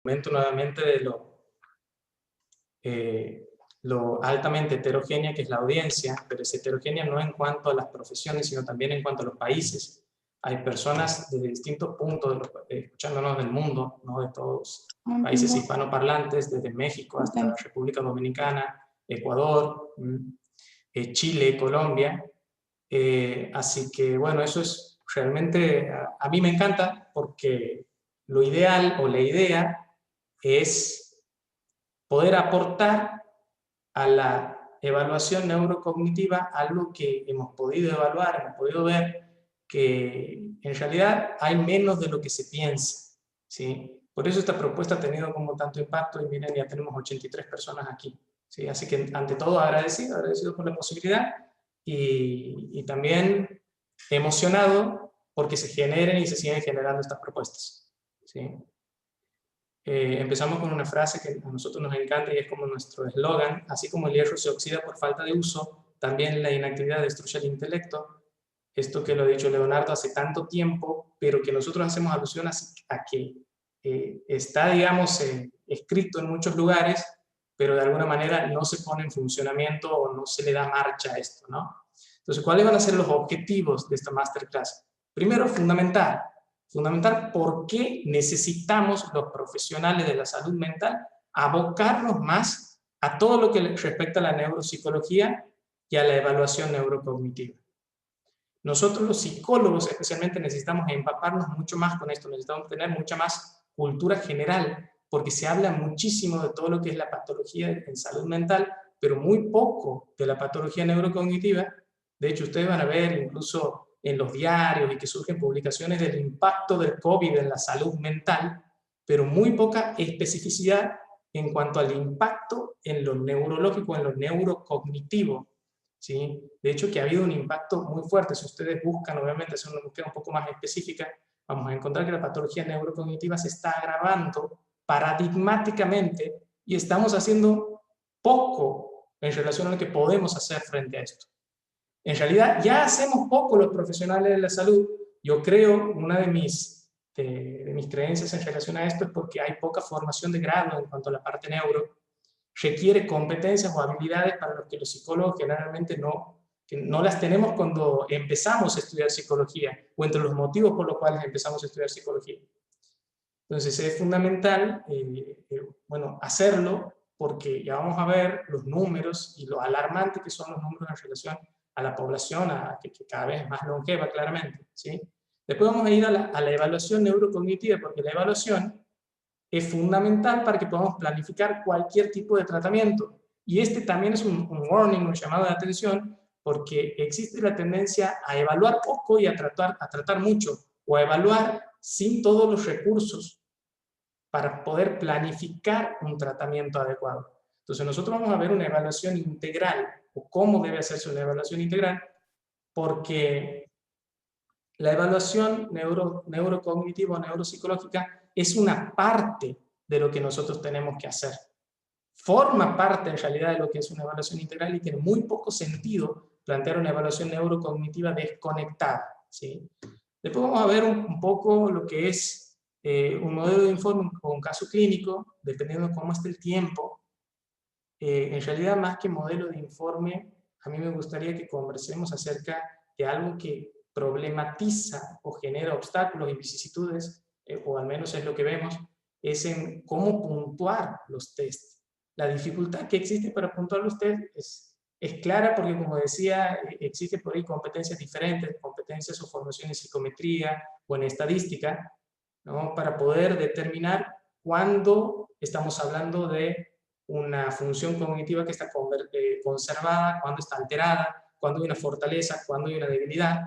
argumento nuevamente de lo altamente heterogénea que es la audiencia, pero es heterogénea no en cuanto a las profesiones, sino también en cuanto a los países. Hay personas desde distintos puntos, escuchándonos del mundo, ¿no? De todos países hispanoparlantes, desde México hasta República Dominicana, Ecuador, Chile, Colombia. Así que, bueno, eso es realmente, a mí me encanta porque lo ideal o la idea es poder aportar a la evaluación neurocognitiva algo que hemos podido evaluar, hemos podido ver que en realidad hay menos de lo que se piensa, ¿sí? Por eso esta propuesta ha tenido como tanto impacto y miren, ya tenemos 83 personas aquí, ¿sí? Así que ante todo agradecido por la posibilidad y también emocionado porque se generen y se siguen generando estas propuestas, ¿sí? Empezamos con una frase que a nosotros nos encanta y es como nuestro eslogan: así como el hierro se oxida por falta de uso, también la inactividad destruye el intelecto. Esto que lo ha dicho Leonardo hace tanto tiempo, pero que nosotros hacemos alusión a que está, digamos, escrito en muchos lugares, pero de alguna manera no se pone en funcionamiento o no se le da marcha a esto, ¿no? Entonces, ¿cuáles van a ser los objetivos de esta masterclass? Primero, fundamental por qué necesitamos los profesionales de la salud mental abocarnos más a todo lo que respecta a la neuropsicología y a la evaluación neurocognitiva. Nosotros los psicólogos especialmente necesitamos empaparnos mucho más con esto, necesitamos tener mucha más cultura general, porque se habla muchísimo de todo lo que es la patología en salud mental, pero muy poco de la patología neurocognitiva. De hecho, ustedes van a ver incluso en los diarios y que surgen publicaciones del impacto del COVID en la salud mental, pero muy poca especificidad en cuanto al impacto en lo neurológico, en lo neurocognitivo, ¿sí? De hecho, que ha habido un impacto muy fuerte. Si ustedes buscan, obviamente, hacer una búsqueda un poco más específica, vamos a encontrar que la patología neurocognitiva se está agravando paradigmáticamente y estamos haciendo poco en relación a lo que podemos hacer frente a esto. En realidad, ya hacemos poco los profesionales de la salud. Yo creo, una de mis creencias en relación a esto es porque hay poca formación de grado en cuanto a la parte neuro. Requiere competencias o habilidades para los que los psicólogos generalmente que no las tenemos cuando empezamos a estudiar psicología, o entre los motivos por los cuales empezamos a estudiar psicología. Entonces es fundamental, bueno, hacerlo, porque ya vamos a ver los números y lo alarmante que son los números en relación a la población, que cada vez es más longeva, claramente, ¿sí? Después vamos a ir a la evaluación neurocognitiva, porque la evaluación es fundamental para que podamos planificar cualquier tipo de tratamiento. Y este también es un warning, un llamado de atención, porque existe la tendencia a evaluar poco y a tratar mucho, o a evaluar sin todos los recursos para poder planificar un tratamiento adecuado. Entonces nosotros vamos a ver una evaluación integral, o cómo debe hacerse una evaluación integral, porque la evaluación neurocognitiva o neuropsicológica es una parte de lo que nosotros tenemos que hacer. Forma parte en realidad de lo que es una evaluación integral y tiene muy poco sentido plantear una evaluación neurocognitiva desconectada, ¿sí? Después vamos a ver un poco lo que es un modelo de informe o un caso clínico, dependiendo de cómo esté el tiempo. En realidad, más que modelo de informe, a mí me gustaría que conversemos acerca de algo que problematiza o genera obstáculos y vicisitudes, o al menos es lo que vemos, es en cómo puntuar los tests. La dificultad que existe para puntuar los tests es clara porque, como decía, existe por ahí competencias diferentes, competencias o formación en psicometría o en estadística, ¿no? Para poder determinar cuándo estamos hablando de una función cognitiva que está conservada, cuándo está alterada, cuándo hay una fortaleza, cuándo hay una debilidad,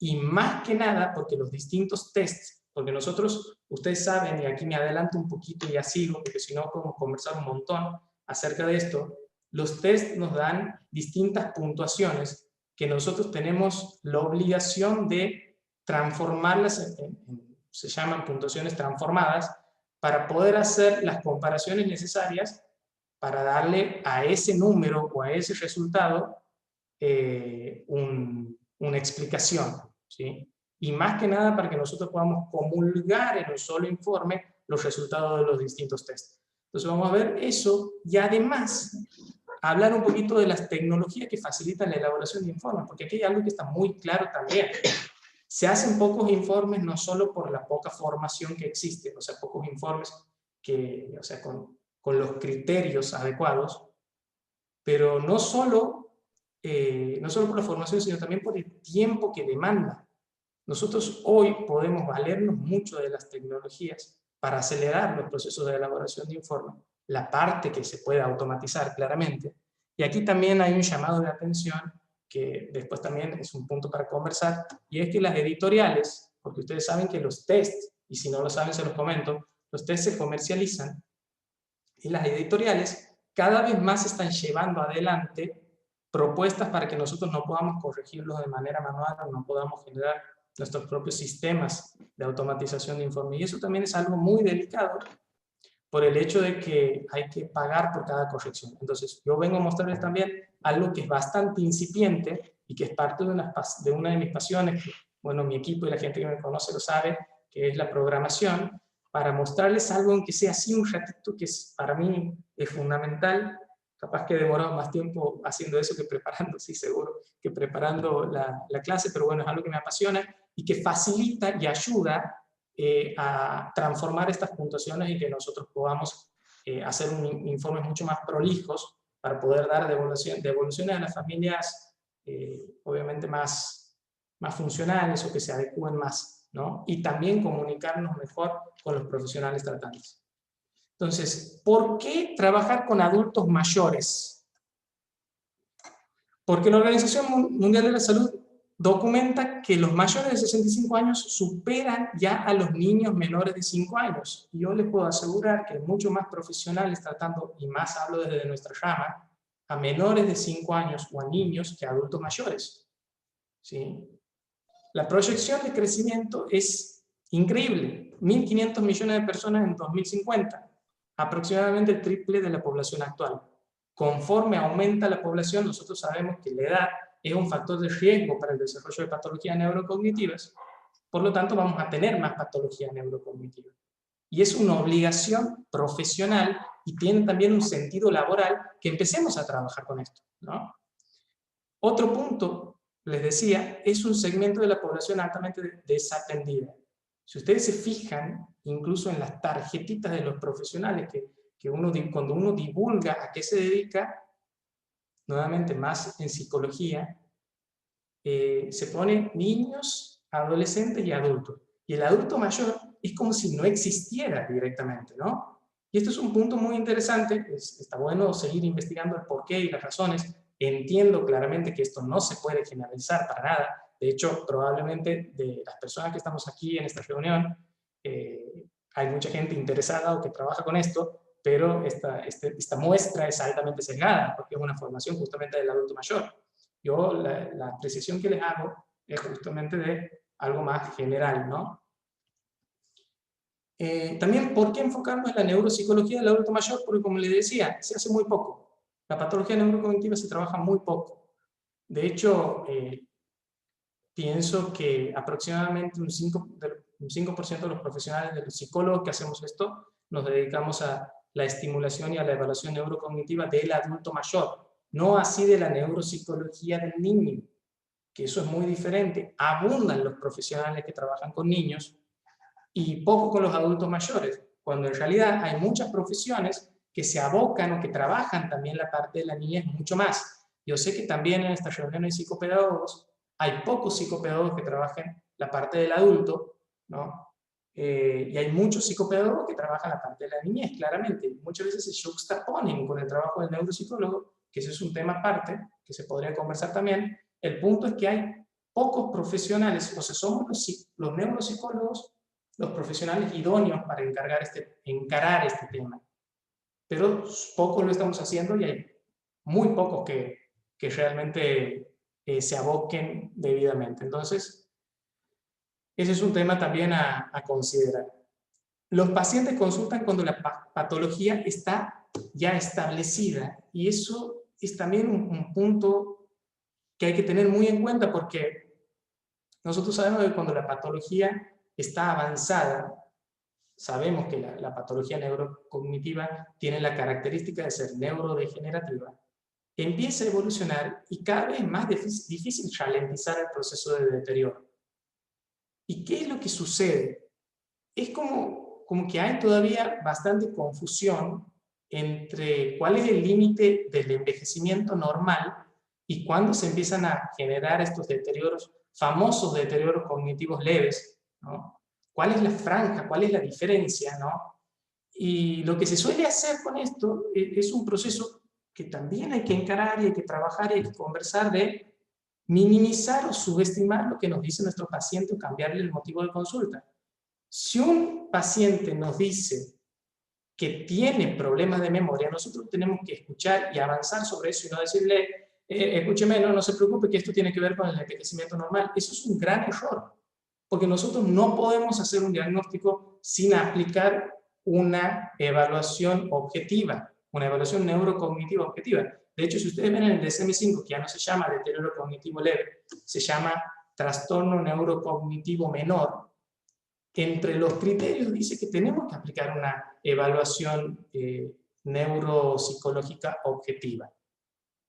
y más que nada porque los distintos tests, porque nosotros, ustedes saben, y aquí me adelanto un poquito y ya sigo, porque si no podemos conversar un montón acerca de esto, los tests nos dan distintas puntuaciones que nosotros tenemos la obligación de transformarlas se llaman puntuaciones transformadas, para poder hacer las comparaciones necesarias para darle a ese número o a ese resultado una explicación, ¿sí? Y más que nada para que nosotros podamos comulgar en un solo informe los resultados de los distintos test. Entonces vamos a ver eso y además hablar un poquito de las tecnologías que facilitan la elaboración de informes, porque aquí hay algo que está muy claro también. Se hacen pocos informes no solo por la poca formación que existe, o sea, pocos informes que, o sea, con los criterios adecuados, pero no solo por la formación, sino también por el tiempo que demanda. Nosotros hoy podemos valernos mucho de las tecnologías para acelerar los procesos de elaboración de informes, la parte que se puede automatizar claramente. Y aquí también hay un llamado de atención que después también es un punto para conversar, y es que las editoriales, porque ustedes saben que los tests, y si no lo saben se los comento, los tests se comercializan, y las editoriales cada vez más están llevando adelante propuestas para que nosotros no podamos corregirlos de manera manual, o no podamos generar nuestros propios sistemas de automatización de informes. Y eso también es algo muy delicado por el hecho de que hay que pagar por cada corrección. Entonces, yo vengo a mostrarles también algo que es bastante incipiente y que es parte de una de mis pasiones, que, bueno, mi equipo y la gente que me conoce lo sabe, que es la programación, para mostrarles algo aunque sea así un ratito, que es, para mí es fundamental. Capaz que he demorado más tiempo haciendo eso que preparando, sí, seguro, que preparando la clase, pero bueno, es algo que me apasiona y que facilita y ayuda a transformar estas puntuaciones y que nosotros podamos hacer informes mucho más prolijos para poder dar devoluciones a las familias obviamente más funcionales o que se adecúen más, ¿no? Y también comunicarnos mejor con los profesionales tratantes. Entonces, ¿por qué trabajar con adultos mayores? Porque la Organización Mundial de la Salud documenta que los mayores de 65 años superan ya a los niños menores de 5 años. Y yo les puedo asegurar que hay muchos más profesionales tratando, y más hablo desde nuestra rama, a menores de 5 años o a niños que a adultos mayores. ¿Sí? La proyección de crecimiento es increíble. 1.500 millones de personas en 2050. Aproximadamente el triple de la población actual. Conforme aumenta la población, nosotros sabemos que la edad es un factor de riesgo para el desarrollo de patologías neurocognitivas. Por lo tanto, vamos a tener más patologías neurocognitivas. Y es una obligación profesional y tiene también un sentido laboral que empecemos a trabajar con esto, ¿no? Otro punto, les decía, es un segmento de la población altamente desatendida. Si ustedes se fijan, incluso en las tarjetitas de los profesionales, cuando uno divulga a qué se dedica, nuevamente más en psicología, se ponen niños, adolescentes y adultos. Y el adulto mayor es como si no existiera directamente, ¿no? Y esto es un punto muy interesante, está bueno seguir investigando el porqué y las razones. Entiendo claramente que esto no se puede generalizar para nada. De hecho, probablemente de las personas que estamos aquí en esta reunión, hay mucha gente interesada o que trabaja con esto, pero esta muestra es altamente sesgada, porque es una formación justamente del adulto mayor. Yo la apreciación que les hago es justamente de algo más general, ¿no? También, ¿por qué enfocarnos en la neuropsicología del adulto mayor? Porque, como les decía, se hace muy poco. La patología neurocognitiva se trabaja muy poco. De hecho, pienso que aproximadamente un 5% de los profesionales, de los psicólogos que hacemos esto, nos dedicamos a la estimulación y a la evaluación neurocognitiva del adulto mayor, no así de la neuropsicología del niño, que eso es muy diferente. Abundan los profesionales que trabajan con niños y poco con los adultos mayores, cuando en realidad hay muchas profesiones que se abocan o que trabajan también la parte de la niñez mucho más. Yo sé que también en estas reuniones de psicopedagogos hay pocos psicopedagogos que trabajen la parte del adulto, ¿no? Y hay muchos psicopedagogos que trabajan la parte de la niñez, claramente. Muchas veces se juxtaponen con el trabajo del neuropsicólogo, que ese es un tema aparte, que se podría conversar también. El punto es que hay pocos profesionales, o sea, somos los neuropsicólogos los profesionales idóneos para encarar este tema. Pero pocos lo estamos haciendo y hay muy pocos que realmente se aboquen debidamente. Entonces, ese es un tema también a considerar. Los pacientes consultan cuando la patología está ya establecida y eso es también un punto que hay que tener muy en cuenta porque nosotros sabemos que cuando la patología está avanzada, sabemos que la patología neurocognitiva tiene la característica de ser neurodegenerativa, empieza a evolucionar y cada vez es más difícil ralentizar el proceso de deterioro. ¿Y qué es lo que sucede? Es como que hay todavía bastante confusión entre cuál es el límite del envejecimiento normal y cuándo se empiezan a generar estos deterioros, famosos deterioros cognitivos leves, ¿no? ¿Cuál es la franja? ¿Cuál es la diferencia? ¿No? Y lo que se suele hacer con esto es un proceso que también hay que encarar y hay que trabajar y hay que conversar de minimizar o subestimar lo que nos dice nuestro paciente o cambiarle el motivo de consulta. Si un paciente nos dice que tiene problemas de memoria, nosotros tenemos que escuchar y avanzar sobre eso y no decirle, escúcheme, no se preocupe que esto tiene que ver con el envejecimiento normal. Eso es un gran error, porque nosotros no podemos hacer un diagnóstico sin aplicar una evaluación objetiva, una evaluación neurocognitiva objetiva. De hecho, si ustedes ven en el DSM-5, que ya no se llama deterioro cognitivo leve, se llama trastorno neurocognitivo menor, entre los criterios dice que tenemos que aplicar una evaluación neuropsicológica objetiva.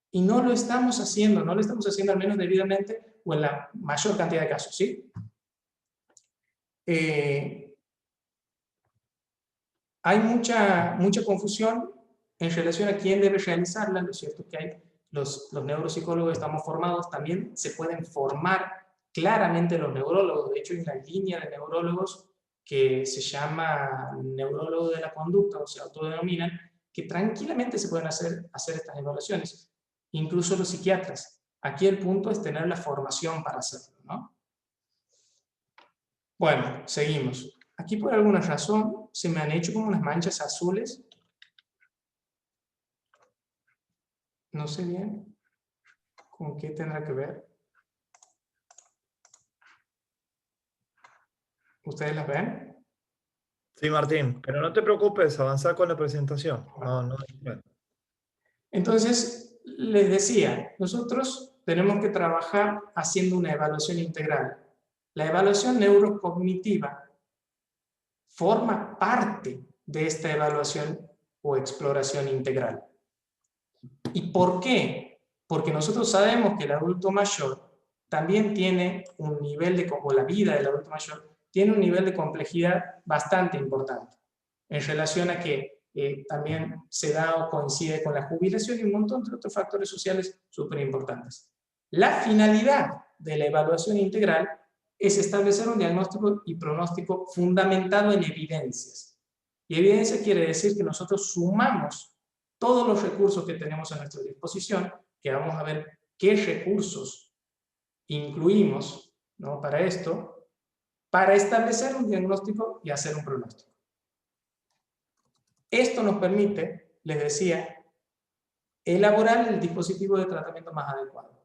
Y no lo estamos haciendo al menos debidamente o en la mayor cantidad de casos, ¿sí? Hay mucha confusión en relación a quién debe realizarla. Lo cierto es que hay los neuropsicólogos estamos formados, también se pueden formar claramente los neurólogos. De hecho, hay una línea de neurólogos que se llama neurólogo de la conducta, o se autodenominan, que tranquilamente se pueden hacer estas evaluaciones. Incluso los psiquiatras. Aquí el punto es tener la formación para hacerlo, ¿no? Bueno, seguimos. Aquí por alguna razón se me han hecho como unas manchas azules. No sé bien con qué tendrá que ver. ¿Ustedes las ven? Sí, Martín, pero no te preocupes, avanza con la presentación. No. Entonces, les decía, nosotros tenemos que trabajar haciendo una evaluación integral. La evaluación neurocognitiva forma parte de esta evaluación o exploración integral. ¿Y por qué? Porque nosotros sabemos que el adulto mayor también tiene un nivel de, como la vida del adulto mayor, tiene un nivel de complejidad bastante importante en relación a que también se da o coincide con la jubilación y un montón de otros factores sociales súper importantes. La finalidad de la evaluación integral es establecer un diagnóstico y pronóstico fundamentado en evidencias. Y evidencia quiere decir que nosotros sumamos todos los recursos que tenemos a nuestra disposición, que vamos a ver qué recursos incluimos, ¿no?, para esto, para establecer un diagnóstico y hacer un pronóstico. Esto nos permite, les decía, elaborar el dispositivo de tratamiento más adecuado,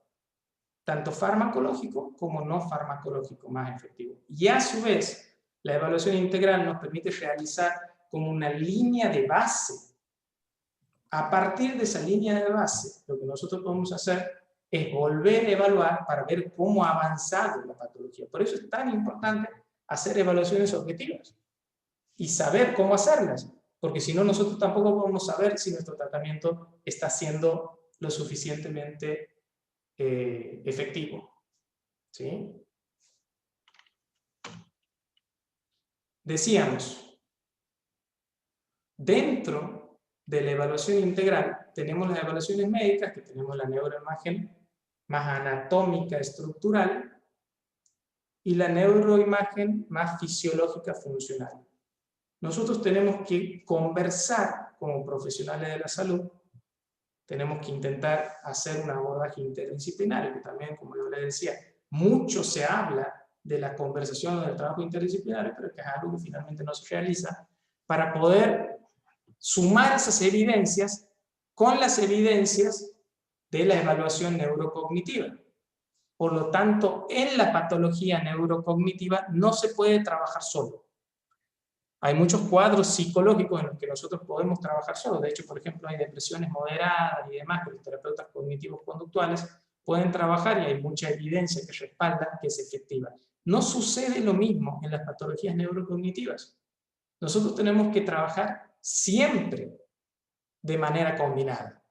tanto farmacológico como no farmacológico más efectivo. Y a su vez, la evaluación integral nos permite realizar como una línea de base. A partir de esa línea de base, lo que nosotros podemos hacer es volver a evaluar para ver cómo ha avanzado la patología. Por eso es tan importante hacer evaluaciones objetivas y saber cómo hacerlas, porque si no, nosotros tampoco podemos saber si nuestro tratamiento está siendo lo suficientemente efectivo. ¿Sí? Decíamos, dentro de la evaluación integral tenemos las evaluaciones médicas, que tenemos la neuroimagen más anatómica estructural y la neuroimagen más fisiológica funcional. Nosotros tenemos que conversar como profesionales de la salud, tenemos que intentar hacer un abordaje interdisciplinario, que también, como yo les decía, mucho se habla de la conversación o del trabajo interdisciplinario, pero que es algo que finalmente no se realiza, para poder sumar esas evidencias con las evidencias de la evaluación neurocognitiva. Por lo tanto, en la patología neurocognitiva no se puede trabajar solo. Hay muchos cuadros psicológicos en los que nosotros podemos trabajar solos. De hecho, por ejemplo, hay depresiones moderadas y demás que los terapeutas cognitivos conductuales pueden trabajar y hay mucha evidencia que respalda que es efectiva. No sucede lo mismo en las patologías neurocognitivas. nosotros tenemos que trabajar siempre de manera combinada,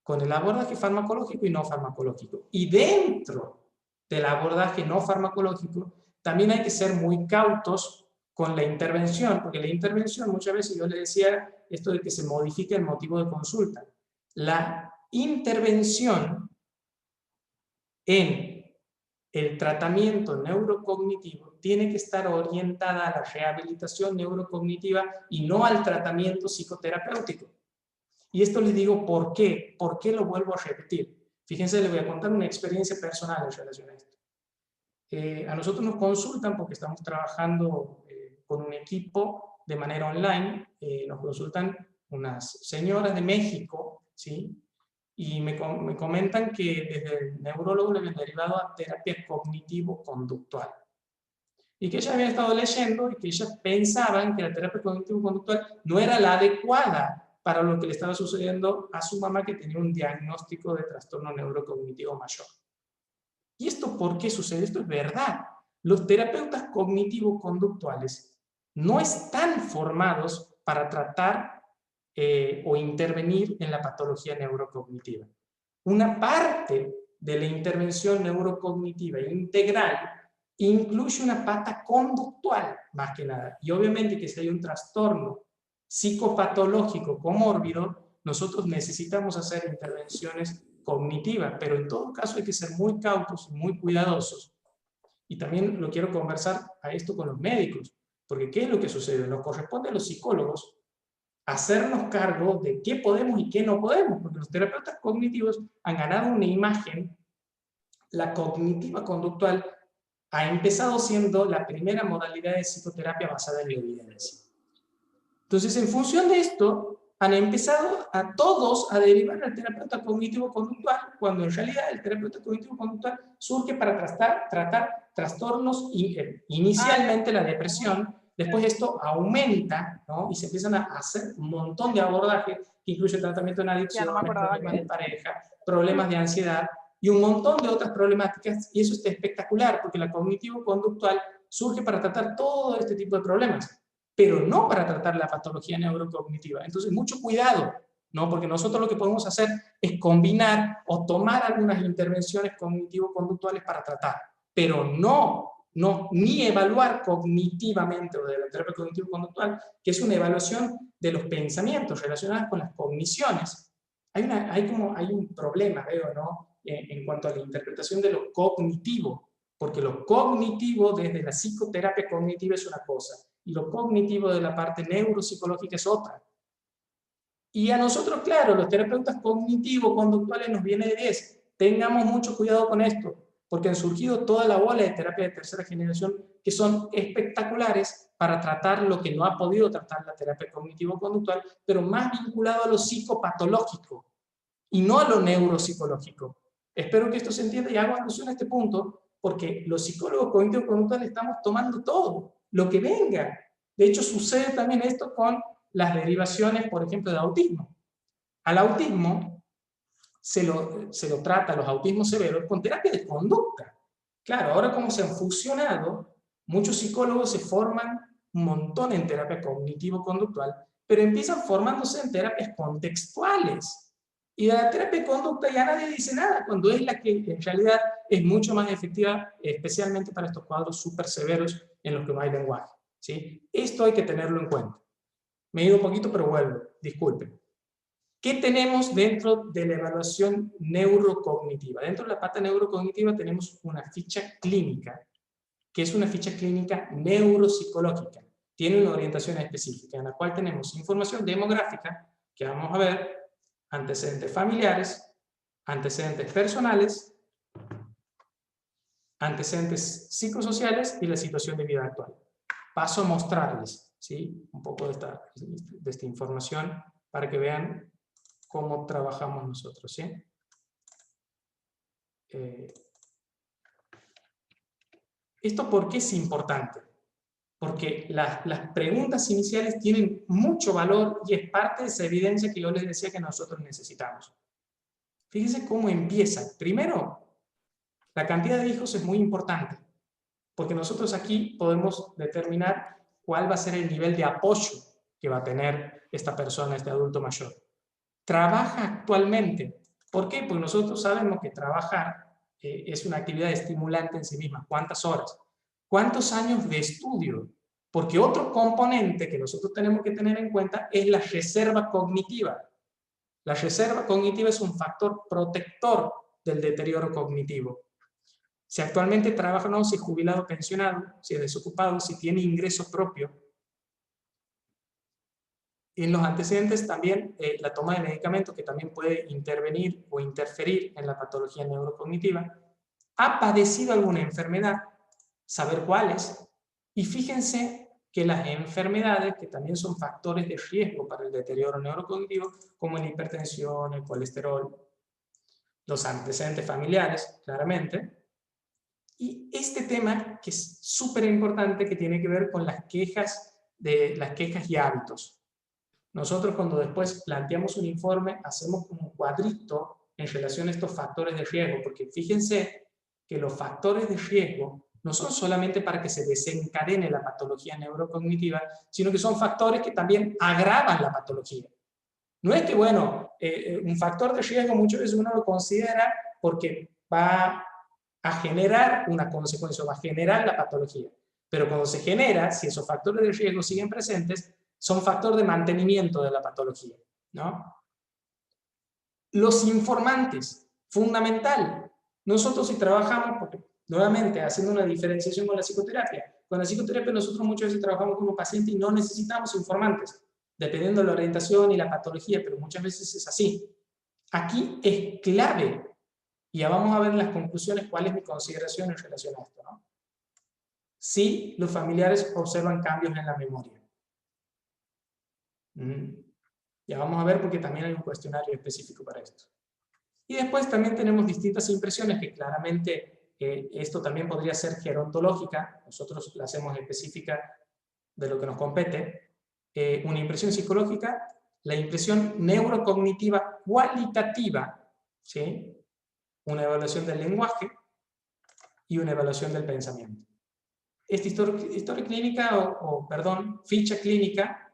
con el abordaje farmacológico y no farmacológico. Y dentro del abordaje no farmacológico, también hay que ser muy cautos con la intervención, porque la intervención, muchas veces yo le decía esto de que se modifique el motivo de consulta. La intervención en el tratamiento neurocognitivo tiene que estar orientada a la rehabilitación neurocognitiva y no al tratamiento psicoterapéutico. Y esto les digo ¿por qué? ¿Por qué lo vuelvo a repetir? Fíjense, les voy a contar una experiencia personal en relación a esto. A nosotros nos consultan porque estamos trabajando con un equipo de manera online. Nos consultan unas señoras de México, ¿sí? Y me comentan que desde el neurólogo le habían derivado a terapia cognitivo-conductual. Y que ellas habían estado leyendo y que ellas pensaban que la terapia cognitivo-conductual no era la adecuada para lo que le estaba sucediendo a su mamá, que tenía un diagnóstico de trastorno neurocognitivo mayor. ¿Y esto por qué sucede? Esto es verdad. Los terapeutas cognitivo-conductuales no están formados para tratar o intervenir en la patología neurocognitiva. Una parte de la intervención neurocognitiva integral incluye una pata conductual, más que nada. Y obviamente que si hay un trastorno psicopatológico comórbido, nosotros necesitamos hacer intervenciones cognitivas, pero en todo caso hay que ser muy cautos y muy cuidadosos. Y también lo quiero conversar a esto con los médicos, porque ¿qué es lo que sucede? Nos corresponde a los psicólogos hacernos cargo de qué podemos y qué no podemos, porque los terapeutas cognitivos han ganado una imagen. La cognitiva conductual ha empezado siendo la primera modalidad de psicoterapia basada en la evidencia. Entonces, en función de esto, han empezado a todos a derivar al terapeuta cognitivo-conductual, cuando en realidad el terapeuta cognitivo-conductual surge para tratar trastornos, inicialmente la depresión, después esto aumenta, ¿no? Y se empiezan a hacer un montón de abordajes que incluye tratamiento en adicciones, problemas de pareja, problemas de ansiedad y un montón de otras problemáticas, y eso está espectacular, porque la cognitivo-conductual surge para tratar todo este tipo de problemas, pero no para tratar la patología neurocognitiva. Entonces, mucho cuidado, ¿no? Porque nosotros lo que podemos hacer es combinar o tomar algunas intervenciones cognitivo-conductuales para tratar, pero no ni evaluar cognitivamente o de la terapia cognitivo-conductual, que es una evaluación de los pensamientos relacionados con las cogniciones. Hay un problema, veo, ¿no? En cuanto a la interpretación de lo cognitivo, porque lo cognitivo desde la psicoterapia cognitiva es una cosa, y lo cognitivo de la parte neuropsicológica es otra. Y a nosotros, claro, los terapeutas cognitivo-conductuales nos viene de 10. Tengamos mucho cuidado con esto, porque han surgido toda la ola de terapia de tercera generación que son espectaculares para tratar lo que no ha podido tratar la terapia cognitivo-conductual, pero más vinculado a lo psicopatológico y no a lo neuropsicológico. Espero que esto se entienda y hago alusión a este punto, porque los psicólogos cognitivo-conductuales estamos tomando todo, lo que venga. De hecho, sucede también esto con las derivaciones, por ejemplo, de autismo. Al autismo se lo trata, los autismos severos, con terapia de conducta. Claro, ahora como se han fusionado, muchos psicólogos se forman un montón en terapia cognitivo-conductual, pero empiezan formándose en terapias contextuales. Y de la terapia de conducta ya nadie dice nada, cuando es la que en realidad es mucho más efectiva, especialmente para estos cuadros súper severos en los que no hay lenguaje, ¿sí? Esto hay que tenerlo en cuenta. Me he ido un poquito, pero vuelvo, disculpen. ¿Qué tenemos dentro de la evaluación neurocognitiva? Dentro de la pata neurocognitiva tenemos una ficha clínica, que es una ficha clínica neuropsicológica. Tiene una orientación específica, en la cual tenemos información demográfica, que vamos a ver, antecedentes familiares, antecedentes personales, antecedentes psicosociales y la situación de vida actual. Paso a mostrarles, ¿sí? Un poco de esta información para que vean cómo trabajamos nosotros, ¿sí? ¿Esto por qué es importante? Porque las preguntas iniciales tienen mucho valor y es parte de esa evidencia que yo les decía que nosotros necesitamos. Fíjense cómo empieza. Primero, la cantidad de hijos es muy importante, porque nosotros aquí podemos determinar cuál va a ser el nivel de apoyo que va a tener esta persona, este adulto mayor. Trabaja actualmente. ¿Por qué? Porque nosotros sabemos que trabajar es una actividad estimulante en sí misma. ¿Cuántas horas? ¿Cuántos años de estudio? Porque otro componente que nosotros tenemos que tener en cuenta es la reserva cognitiva. La reserva cognitiva es un factor protector del deterioro cognitivo. Si actualmente trabaja o no, si es jubilado o pensionado, si es desocupado, si tiene ingreso propio. En los antecedentes también la toma de medicamentos, que también puede intervenir o interferir en la patología neurocognitiva. ¿Ha padecido alguna enfermedad? Saber cuáles. Y fíjense que las enfermedades, que también son factores de riesgo para el deterioro neurocognitivo, como la hipertensión, el colesterol, los antecedentes familiares, claramente. Y este tema, que es súper importante, que tiene que ver con las quejas y hábitos. Nosotros, cuando después planteamos un informe, hacemos como un cuadrito en relación a estos factores de riesgo, porque fíjense que los factores de riesgo no son solamente para que se desencadene la patología neurocognitiva, sino que son factores que también agravan la patología. No es que, bueno, un factor de riesgo muchas veces uno lo considera porque va a generar una consecuencia, va a generar la patología. Pero cuando se genera, si esos factores de riesgo siguen presentes, son factores de mantenimiento de la patología, ¿no? Los informantes, fundamental. Nosotros si trabajamos, porque nuevamente haciendo una diferenciación con la psicoterapia nosotros muchas veces trabajamos con un paciente y no necesitamos informantes, dependiendo de la orientación y la patología, pero muchas veces es así. Aquí es clave, y ya vamos a ver en las conclusiones cuál es mi consideración en relación a esto, ¿no? Si los familiares observan cambios en la memoria. Ya vamos a ver porque también hay un cuestionario específico para esto. Y después también tenemos distintas impresiones que claramente esto también podría ser gerontológica, nosotros la hacemos específica de lo que nos compete. Una impresión psicológica, la impresión neurocognitiva cualitativa, ¿sí? Una evaluación del lenguaje y una evaluación del pensamiento. Esta historia clínica, ficha clínica,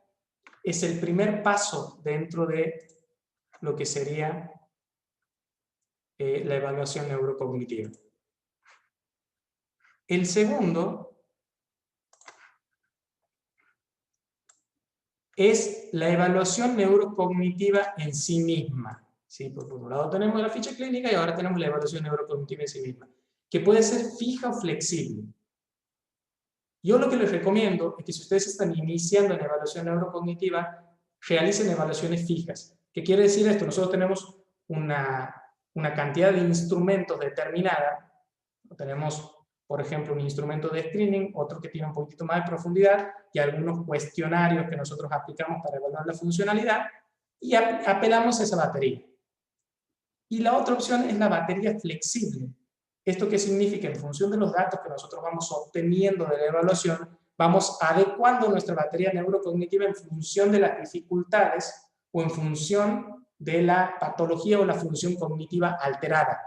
es el primer paso dentro de lo que sería la evaluación neurocognitiva. El segundo es la evaluación neurocognitiva en sí misma. ¿Sí? Por un lado tenemos la ficha clínica y ahora tenemos la evaluación neurocognitiva en sí misma, que puede ser fija o flexible. Yo lo que les recomiendo es que si ustedes están iniciando en evaluación neurocognitiva, realicen evaluaciones fijas. ¿Qué quiere decir esto? Nosotros tenemos una cantidad de instrumentos determinada. Tenemos, por ejemplo, un instrumento de screening, otro que tiene un poquito más de profundidad, y algunos cuestionarios que nosotros aplicamos para evaluar la funcionalidad, y apelamos a esa batería. Y la otra opción es la batería flexible. ¿Esto qué significa? En función de los datos que nosotros vamos obteniendo de la evaluación, vamos adecuando nuestra batería neurocognitiva en función de las dificultades o en función de la patología o la función cognitiva alterada,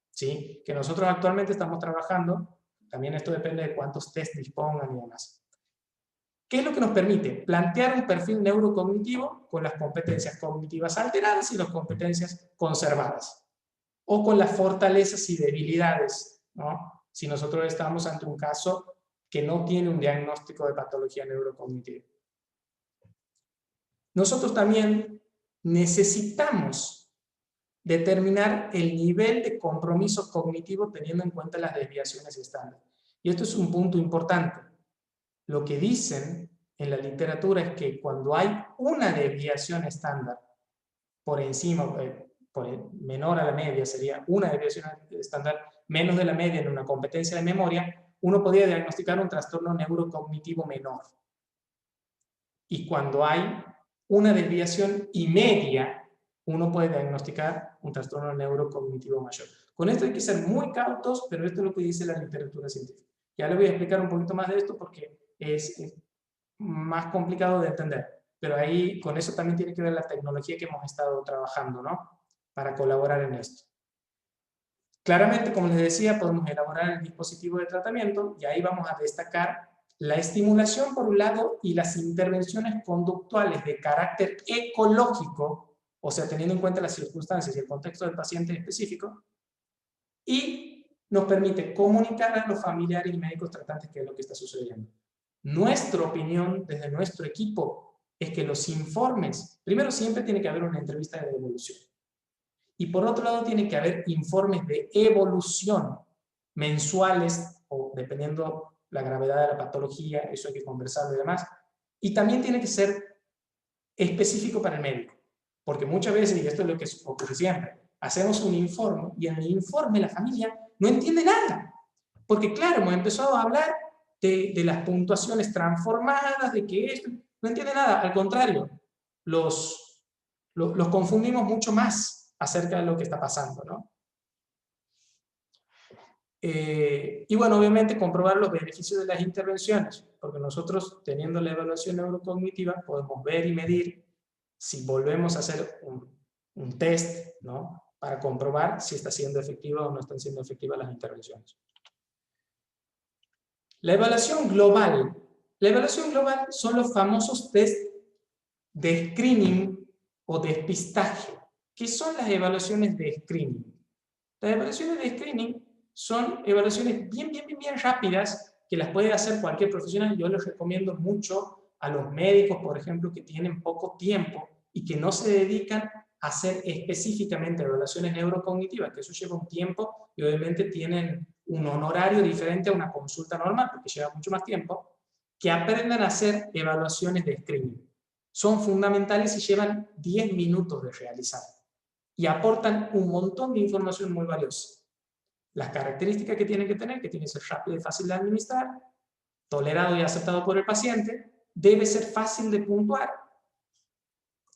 ¿sí? Que nosotros actualmente estamos trabajando, también esto depende de cuántos test dispongan y demás. ¿Qué es lo que nos permite? Plantear un perfil neurocognitivo con las competencias cognitivas alteradas y las competencias conservadas, o con las fortalezas y debilidades, ¿no? Si nosotros estamos ante un caso que no tiene un diagnóstico de patología neurocognitiva. Nosotros también necesitamos determinar el nivel de compromiso cognitivo teniendo en cuenta las desviaciones estándar. Y esto es un punto importante. Lo que dicen en la literatura es que cuando hay una desviación estándar por encima, menor a la media, sería una desviación estándar menos de la media en una competencia de memoria, uno podría diagnosticar un trastorno neurocognitivo menor. Y cuando hay una desviación y media, uno puede diagnosticar un trastorno neurocognitivo mayor. Con esto hay que ser muy cautos, pero esto es lo que dice la literatura científica. Ya le voy a explicar un poquito más de esto porque es más complicado de entender. Pero ahí, con eso también tiene que ver la tecnología que hemos estado trabajando, ¿no? Para colaborar en esto. Claramente, como les decía, podemos elaborar el dispositivo de tratamiento y ahí vamos a destacar la estimulación por un lado y las intervenciones conductuales de carácter ecológico, o sea, teniendo en cuenta las circunstancias y el contexto del paciente específico, y nos permite comunicar a los familiares y médicos tratantes qué es lo que está sucediendo. Nuestra opinión desde nuestro equipo es que los informes, primero siempre tiene que haber una entrevista de devolución, y por otro lado tiene que haber informes de evolución mensuales, o dependiendo la gravedad de la patología, eso hay que conversarlo y demás, y también tiene que ser específico para el médico, porque muchas veces, y esto es lo que ocurre siempre, hacemos un informe y en el informe la familia no entiende nada, porque claro, hemos empezado a hablar de las puntuaciones transformadas, de que esto, no entiende nada, al contrario, los confundimos mucho más acerca de lo que está pasando, ¿no? Y bueno, obviamente comprobar los beneficios de las intervenciones, porque nosotros, teniendo la evaluación neurocognitiva, podemos ver y medir si volvemos a hacer un test, ¿no?, para comprobar si está siendo efectiva o no están siendo efectivas las intervenciones. La evaluación global. La evaluación global son los famosos test de screening o despistaje. ¿Qué son las evaluaciones de screening? Las evaluaciones de screening son evaluaciones bien rápidas que las puede hacer cualquier profesional. Yo les recomiendo mucho a los médicos, por ejemplo, que tienen poco tiempo y que no se dedican a hacer específicamente evaluaciones neurocognitivas, que eso lleva un tiempo y obviamente tienen un honorario diferente a una consulta normal, porque lleva mucho más tiempo, que aprendan a hacer evaluaciones de screening. Son fundamentales y llevan 10 minutos de realizar y aportan un montón de información muy valiosa. Las características que tienen que tener, que tiene que ser rápido y fácil de administrar, tolerado y aceptado por el paciente, debe ser fácil de puntuar,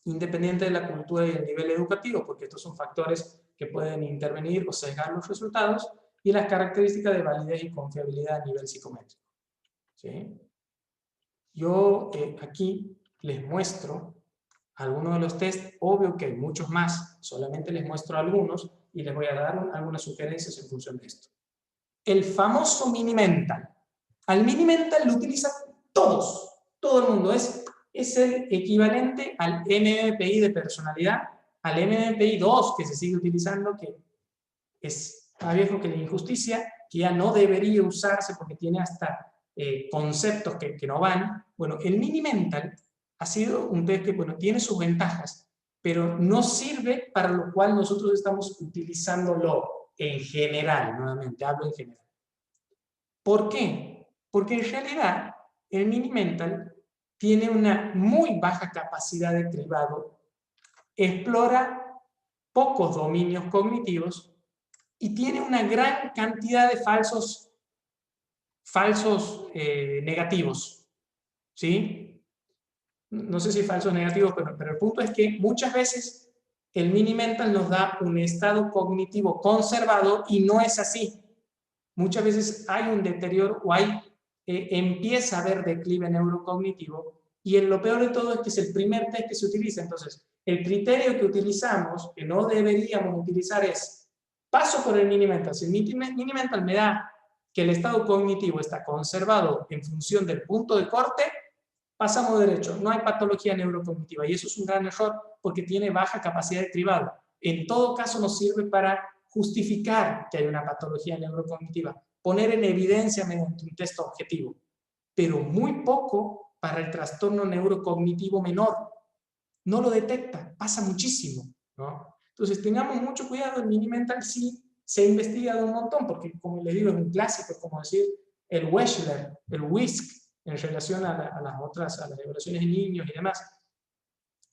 independiente de la cultura y el nivel educativo, porque estos son factores que pueden intervenir o sesgar los resultados, y las características de validez y confiabilidad a nivel psicométrico. ¿Sí? Yo aquí les muestro algunos de los test, obvio que hay muchos más, solamente les muestro algunos y les voy a dar algunas sugerencias en función de esto. El famoso Mini-Mental. Al Mini-Mental lo utilizan todos, todo el mundo. Es el equivalente al MMPI de personalidad, al MMPI 2 que se sigue utilizando, que es más viejo que la injusticia, que ya no debería usarse porque tiene hasta conceptos que no van. Bueno, el Mini-Mental ha sido un test que, bueno, tiene sus ventajas, pero no sirve para lo cual nosotros estamos utilizándolo en general, nuevamente hablo en general. ¿Por qué? Porque en realidad el Mini-Mental tiene una muy baja capacidad de cribado, explora pocos dominios cognitivos y tiene una gran cantidad de falsos negativos, ¿sí? No sé si falsos negativos, pero el punto es que muchas veces el Mini-Mental nos da un estado cognitivo conservado y no es así. Muchas veces hay un deterioro o empieza a haber declive neurocognitivo, y lo peor de todo es que es el primer test que se utiliza. Entonces, el criterio que utilizamos, que no deberíamos utilizar, es paso por el Mini-Mental. Si el Mini-Mental me da que el estado cognitivo está conservado en función del punto de corte, pasamos derecho, no hay patología neurocognitiva, y eso es un gran error porque tiene baja capacidad de cribado. En todo caso nos sirve para justificar que hay una patología neurocognitiva, poner en evidencia mediante un test objetivo, pero muy poco para el trastorno neurocognitivo menor. No lo detecta, pasa muchísimo, ¿no? Entonces tengamos mucho cuidado. El Mini-Mental sí se ha investigado un montón, porque como les digo, es un clásico, es como decir el Wechsler, el WISC, en relación a las evaluaciones en niños y demás,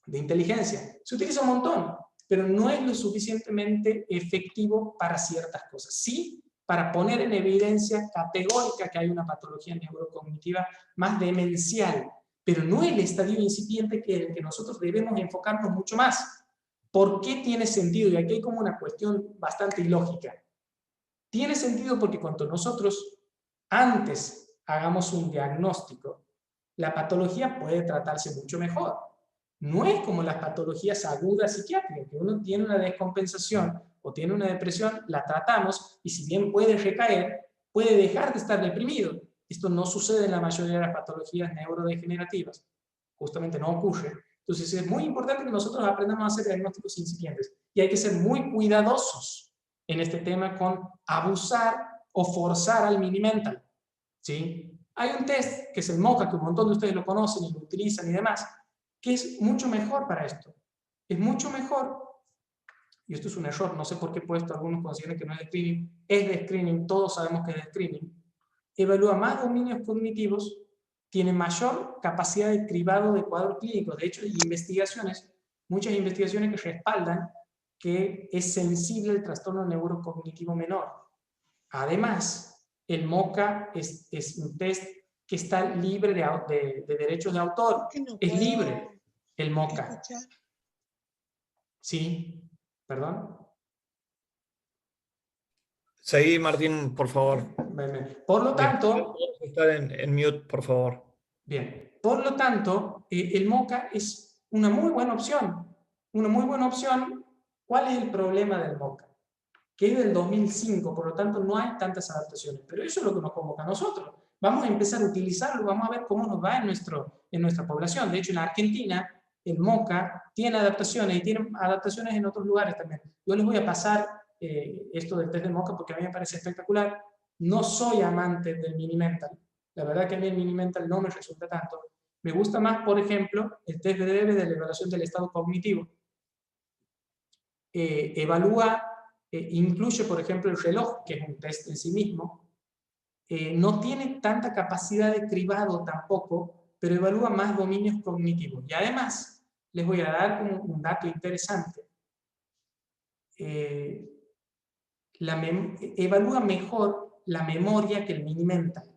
de inteligencia. Se utiliza un montón, pero no es lo suficientemente efectivo para ciertas cosas. Sí, para poner en evidencia categórica que hay una patología neurocognitiva más demencial, pero no el estadio incipiente que nosotros debemos enfocarnos mucho más. ¿Por qué tiene sentido? Y aquí hay como una cuestión bastante ilógica. Tiene sentido porque cuando nosotros antes hagamos un diagnóstico, la patología puede tratarse mucho mejor. No es como las patologías agudas psiquiátricas, que uno tiene una descompensación o tiene una depresión, la tratamos y si bien puede recaer, puede dejar de estar deprimido. Esto no sucede en la mayoría de las patologías neurodegenerativas. Justamente no ocurre. Entonces es muy importante que nosotros aprendamos a hacer diagnósticos incipientes. Y hay que ser muy cuidadosos en este tema con abusar o forzar al mini-mental. ¿Sí? Hay un test que es el MoCA, que un montón de ustedes lo conocen y lo utilizan y demás, que es mucho mejor para esto. Es mucho mejor, y esto es un error, no sé por qué he puesto, algunos consideran que no es de screening, es de screening, todos sabemos que es de screening, evalúa más dominios cognitivos, tiene mayor capacidad de cribado de cuadros clínicos. De hecho, hay investigaciones, muchas investigaciones que respaldan que es sensible al trastorno neurocognitivo menor. Además, el MoCA es un test que está libre de derechos de autor. Es libre el MoCA. Sí, perdón. Seguí, Martín, por favor. Por lo tanto... Estar en mute, por favor. Bien, por lo tanto, el MoCA es una muy buena opción. Una muy buena opción. ¿Cuál es el problema del MoCA? Que es del 2005, por lo tanto no hay tantas adaptaciones. Pero eso es lo que nos convoca a nosotros. Vamos a empezar a utilizarlo, vamos a ver cómo nos va en nuestra población. De hecho, en Argentina, el MoCA tiene adaptaciones y tiene adaptaciones en otros lugares también. Yo les voy a pasar esto del test de MoCA porque a mí me parece espectacular. No soy amante del mini-mental. La verdad que a mí el mini-mental no me resulta tanto. Me gusta más, por ejemplo, el test BDB de la evaluación del estado cognitivo. Evalúa, incluye, por ejemplo, el reloj, que es un test en sí mismo. No tiene tanta capacidad de cribado tampoco, pero evalúa más dominios cognitivos. Y además, les voy a dar un dato interesante. Evalúa mejor la memoria que el mini-mental.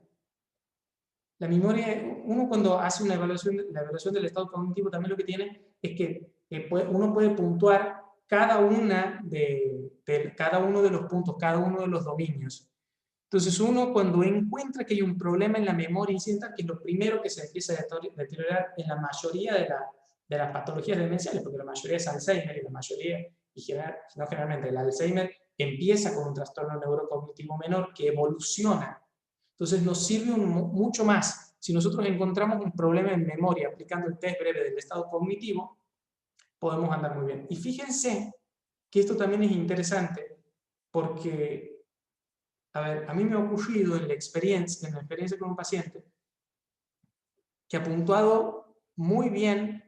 La memoria, uno cuando hace una evaluación, la evaluación del estado cognitivo también lo que tiene es que uno puede puntuar cada uno de los puntos, cada uno de los dominios. Entonces uno cuando encuentra que hay un problema en la memoria incidental, que es lo primero que se empieza a deteriorar en la mayoría de las patologías demenciales, porque la mayoría es Alzheimer y la mayoría, no generalmente, el Alzheimer empieza con un trastorno neurocognitivo menor que evoluciona. Entonces nos sirve mucho más. Si nosotros encontramos un problema en memoria aplicando el test breve del estado cognitivo, podemos andar muy bien. Y fíjense que esto también es interesante, porque, a ver, a mí me ha ocurrido en la experiencia con un paciente que ha puntuado muy bien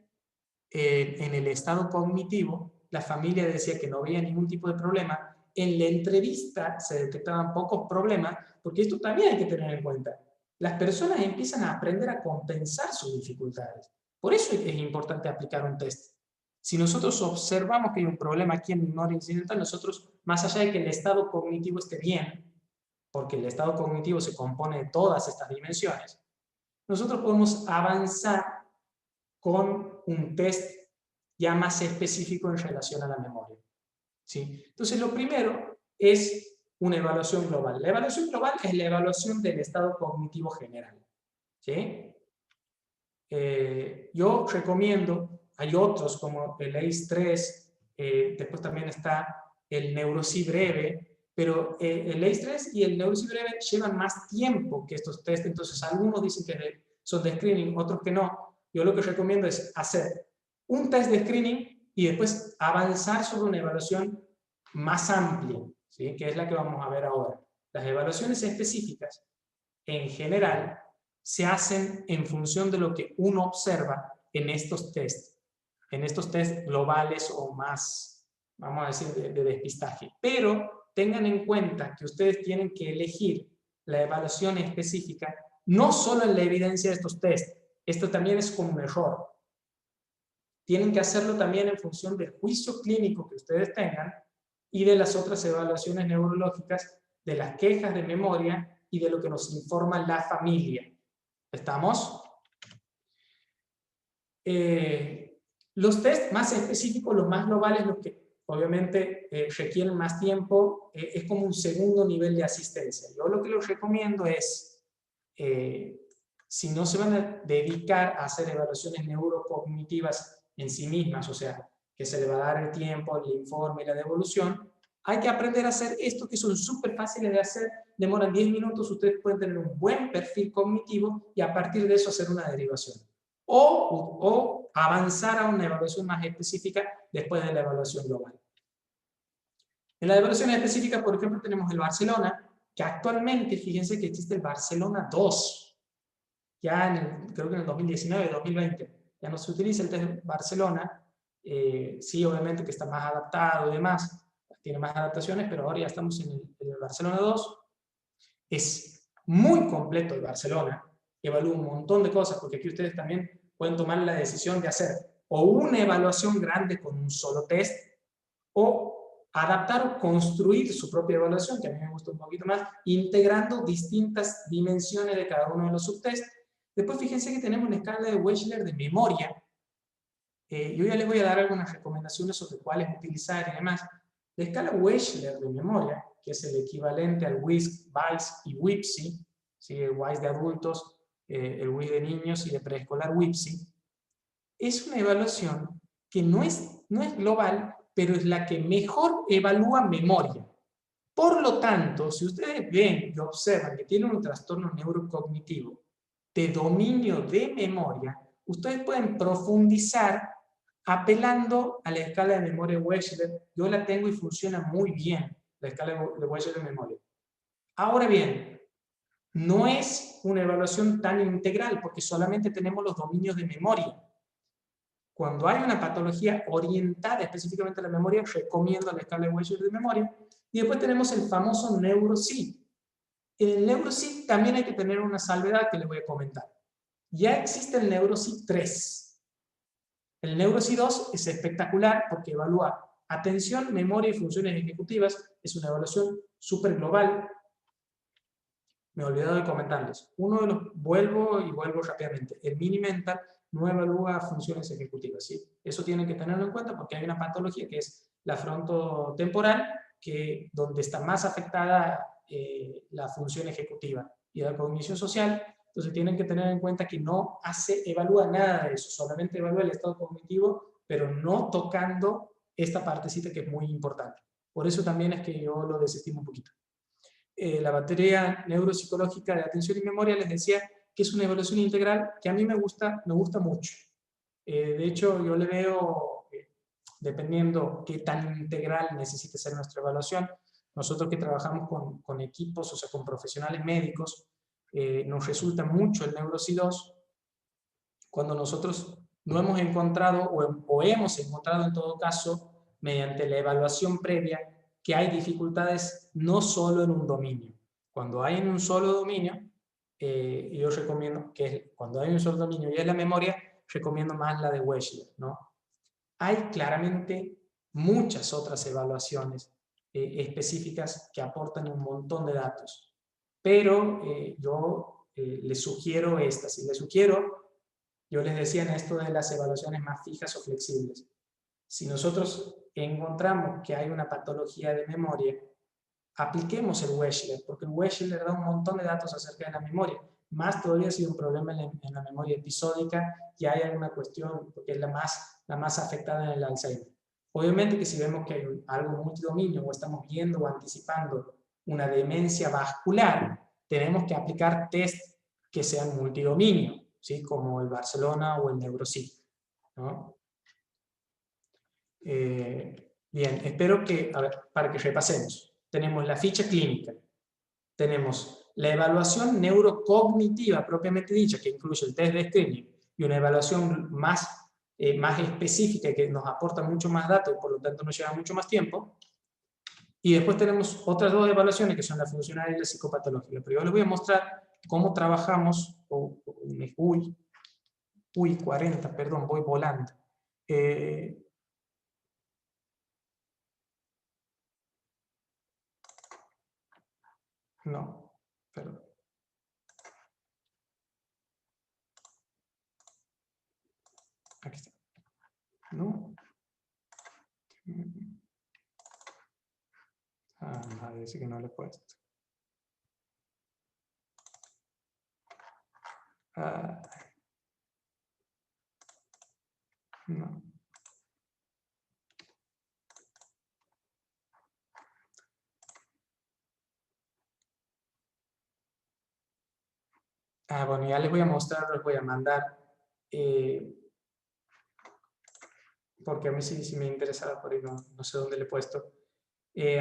en el estado cognitivo, la familia decía que no había ningún tipo de problema, en la entrevista se detectaban pocos problemas, porque esto también hay que tener en cuenta. Las personas empiezan a aprender a compensar sus dificultades. Por eso es importante aplicar un test. Si nosotros observamos que hay un problema aquí en memoria incidental, nosotros, más allá de que el estado cognitivo esté bien, porque el estado cognitivo se compone de todas estas dimensiones, nosotros podemos avanzar con un test ya más específico en relación a la memoria. ¿Sí? Entonces, lo primero es una evaluación global. La evaluación global es la evaluación del estado cognitivo general. ¿Sí? Yo recomiendo, hay otros como el ACE3, después también está el Neuro-C breve, pero el ACE3 y el Neuro-C breve llevan más tiempo que estos test, entonces algunos dicen que son de screening, otros que no. Yo lo que recomiendo es hacer un test de screening y después avanzar sobre una evaluación más amplia, ¿sí? Que es la que vamos a ver ahora. Las evaluaciones específicas, en general, se hacen en función de lo que uno observa en estos test globales o más, vamos a decir, de despistaje. Pero tengan en cuenta que ustedes tienen que elegir la evaluación específica, no solo en la evidencia de estos test, esto también es como un error. Tienen que hacerlo también en función del juicio clínico que ustedes tengan y de las otras evaluaciones neurológicas, de las quejas de memoria y de lo que nos informa la familia. ¿Estamos? Los test más específicos, los más globales, los que obviamente requieren más tiempo, es como un segundo nivel de asistencia. Yo lo que les recomiendo es, si no se van a dedicar a hacer evaluaciones neurocognitivas en sí mismas, o sea, que se le va a dar el tiempo, el informe y la devolución, hay que aprender a hacer esto, que son súper fáciles de hacer, demoran 10 minutos, ustedes pueden tener un buen perfil cognitivo y a partir de eso hacer una derivación. O avanzar a una evaluación más específica después de la evaluación global. En la evaluación específica, por ejemplo, tenemos el Barcelona, que actualmente, fíjense que existe el Barcelona 2, ya creo que en el 2019, 2020, ya no se utiliza el test Barcelona, sí, obviamente que está más adaptado y demás, tiene más adaptaciones, pero ahora ya estamos en el Barcelona 2. Es muy completo el Barcelona, evalúa un montón de cosas, porque aquí ustedes también pueden tomar la decisión de hacer o una evaluación grande con un solo test, o adaptar o construir su propia evaluación, que a mí me gusta un poquito más, integrando distintas dimensiones de cada uno de los subtests. Después fíjense que tenemos la escala de Wechsler de memoria. Yo ya les voy a dar algunas recomendaciones sobre cuáles utilizar y demás. La escala Wechsler de memoria, que es el equivalente al WISC, WISE y WIPSI, ¿sí? El WISE de adultos, el WISC de niños y de preescolar WIPSI, es una evaluación que no es global, pero es la que mejor evalúa memoria. Por lo tanto, si ustedes ven y observan que tienen un trastorno neurocognitivo de dominio de memoria, ustedes pueden profundizar apelando a la escala de memoria Wechsler. Yo la tengo y funciona muy bien, la escala de Wechsler de memoria. Ahora bien, no es una evaluación tan integral porque solamente tenemos los dominios de memoria. Cuando hay una patología orientada específicamente a la memoria, recomiendo la escala de Wechsler de memoria. Y después tenemos el famoso NeuroSeq. En el NeuroSeq también hay que tener una salvedad que les voy a comentar. Ya existe el NeuroSeq 3. El NeuroSeq 2 es espectacular porque evalúa atención, memoria y funciones ejecutivas. Es una evaluación súper global. Me he olvidado de comentarles. Uno de los, vuelvo rápidamente. El Mini-Mental no evalúa funciones ejecutivas, ¿sí? Eso tienen que tenerlo en cuenta porque hay una patología que es la frontotemporal, donde está más afectada la función ejecutiva y la cognición social. Entonces tienen que tener en cuenta que no evalúa nada de eso, solamente evalúa el estado cognitivo, pero no tocando esta partecita que es muy importante. Por eso también es que yo lo desestimo un poquito. La batería neuropsicológica de atención y memoria, les decía que es una evaluación integral que a mí me gusta mucho. De hecho, yo le veo, dependiendo qué tan integral necesite ser nuestra evaluación, nosotros que trabajamos con equipos, o sea, con profesionales médicos, nos resulta mucho el NeuroSeq 2 cuando nosotros no hemos encontrado, o hemos encontrado en todo caso, mediante la evaluación previa, que hay dificultades no solo en un dominio. Cuando hay en un solo dominio, yo recomiendo que cuando hay un solo dominio y es la memoria, recomiendo más la de Wechsler, ¿no? Hay claramente muchas otras evaluaciones específicas que aportan un montón de datos, pero yo les sugiero estas, y les sugiero, yo les decía en esto de las evaluaciones más fijas o flexibles. Si nosotros encontramos que hay una patología de memoria, apliquemos el Wechsler, porque el Wechsler da un montón de datos acerca de la memoria. Más todavía si hay un problema en la memoria episódica y hay alguna cuestión, porque es la más afectada en el Alzheimer. Obviamente que si vemos que hay algo multidominio o estamos viendo o anticipando una demencia vascular, tenemos que aplicar test que sean multidominio, ¿sí? Como el Barcelona o el NeuroSeq, ¿no? Bien, espero que, a ver, para que repasemos. Tenemos la ficha clínica, tenemos la evaluación neurocognitiva propiamente dicha, que incluye el test de screening, y una evaluación más específica que nos aporta mucho más datos y por lo tanto nos lleva mucho más tiempo. Y después tenemos otras dos evaluaciones que son la funcional y la psicopatológica. Pero yo les voy a mostrar cómo trabajamos, uy, 40, perdón, voy volando. No, perdón. Aquí está. No. Dice que no le he puesto. No. Bueno, ya les voy a mostrar, les voy a mandar, porque a mí sí me interesaba, por ahí no sé dónde le he puesto. Le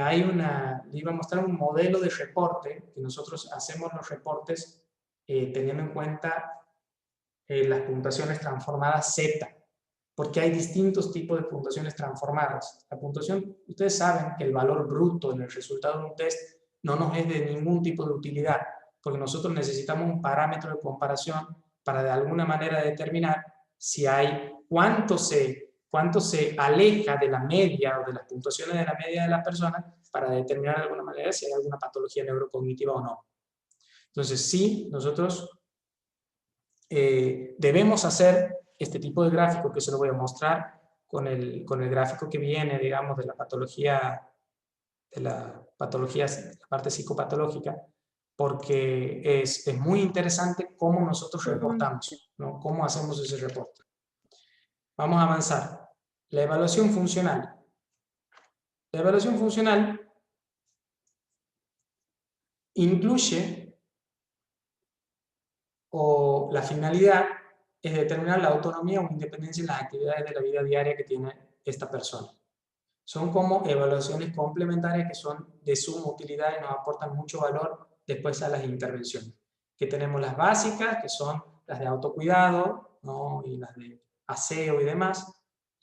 iba a mostrar un modelo de reporte, que nosotros hacemos los reportes teniendo en cuenta las puntuaciones transformadas Z, porque hay distintos tipos de puntuaciones transformadas. La puntuación, ustedes saben que el valor bruto en el resultado de un test no nos es de ningún tipo de utilidad, porque nosotros necesitamos un parámetro de comparación para de alguna manera determinar si hay cuánto se aleja de la media o de las puntuaciones de la media de las personas para determinar de alguna manera si hay alguna patología neurocognitiva o no. Entonces, sí, nosotros debemos hacer este tipo de gráfico, que se lo voy a mostrar con el gráfico que viene, digamos, de la patología, la parte psicopatológica, porque es muy interesante cómo nosotros reportamos, ¿no? Cómo hacemos ese reporte. Vamos a avanzar. La evaluación funcional. La evaluación funcional incluye, o la finalidad es determinar la autonomía o independencia en las actividades de la vida diaria que tiene esta persona. Son como evaluaciones complementarias que son de suma utilidad y nos aportan mucho valor después a las intervenciones. Que tenemos las básicas, que son las de autocuidado, ¿no? Y las de aseo y demás.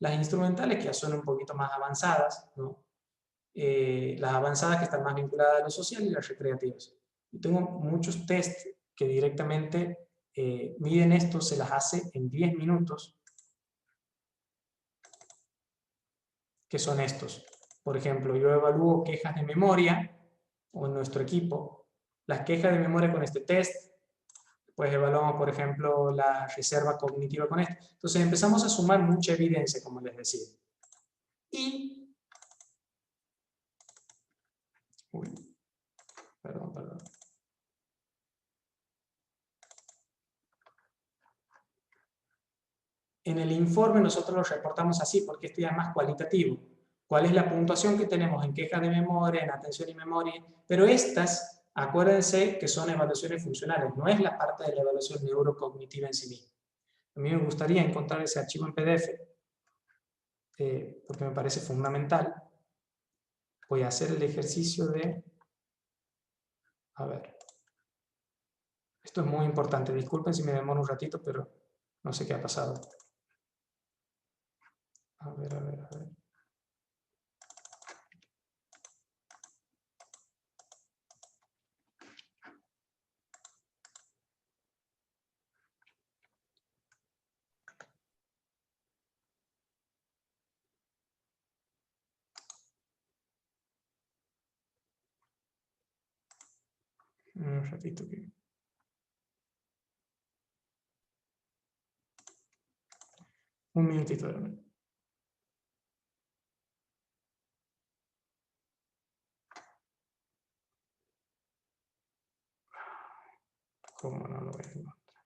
Las instrumentales, que ya son un poquito más avanzadas, ¿no? Las avanzadas que están más vinculadas a lo social, y las recreativas. Yo tengo muchos test que directamente miden esto, se las hace en 10 minutos, que son estos. Por ejemplo, yo evalúo quejas de memoria, o en nuestro equipo, las quejas de memoria con este test, pues evaluamos, por ejemplo, la reserva cognitiva con esto. Entonces empezamos a sumar mucha evidencia, como les decía. Y... Perdón. En el informe nosotros lo reportamos así, porque esto ya es más cualitativo. ¿Cuál es la puntuación que tenemos en quejas de memoria, en atención y memoria? Pero estas, acuérdense que son evaluaciones funcionales, no es la parte de la evaluación neurocognitiva en sí misma. A mí me gustaría encontrar ese archivo en PDF, porque me parece fundamental. Voy a hacer el ejercicio de... A ver. Esto es muy importante. Disculpen si me demoro un ratito, pero no sé qué ha pasado. A ver. Un ratito que... Un minutito de verdad. ¿Cómo no lo voy a encontrar?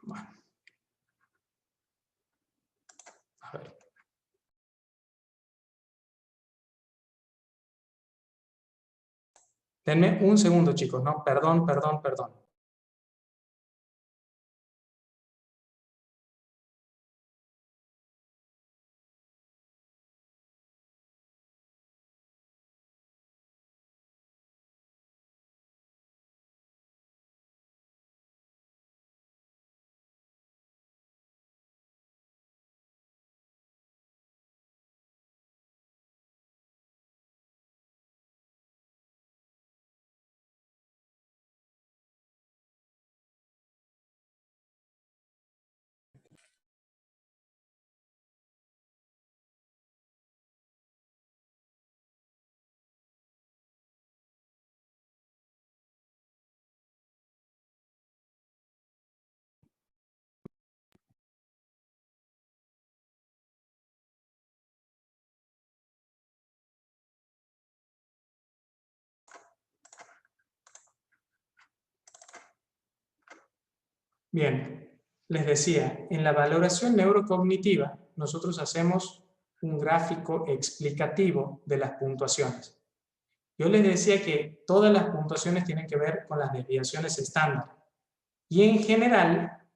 Bueno. A ver. Denme un segundo, chicos, ¿no? Perdón. Bien, les decía, en la valoración neurocognitiva nosotros hacemos un gráfico explicativo de las puntuaciones. Yo les decía que todas las puntuaciones tienen que ver con las desviaciones estándar. Y en general,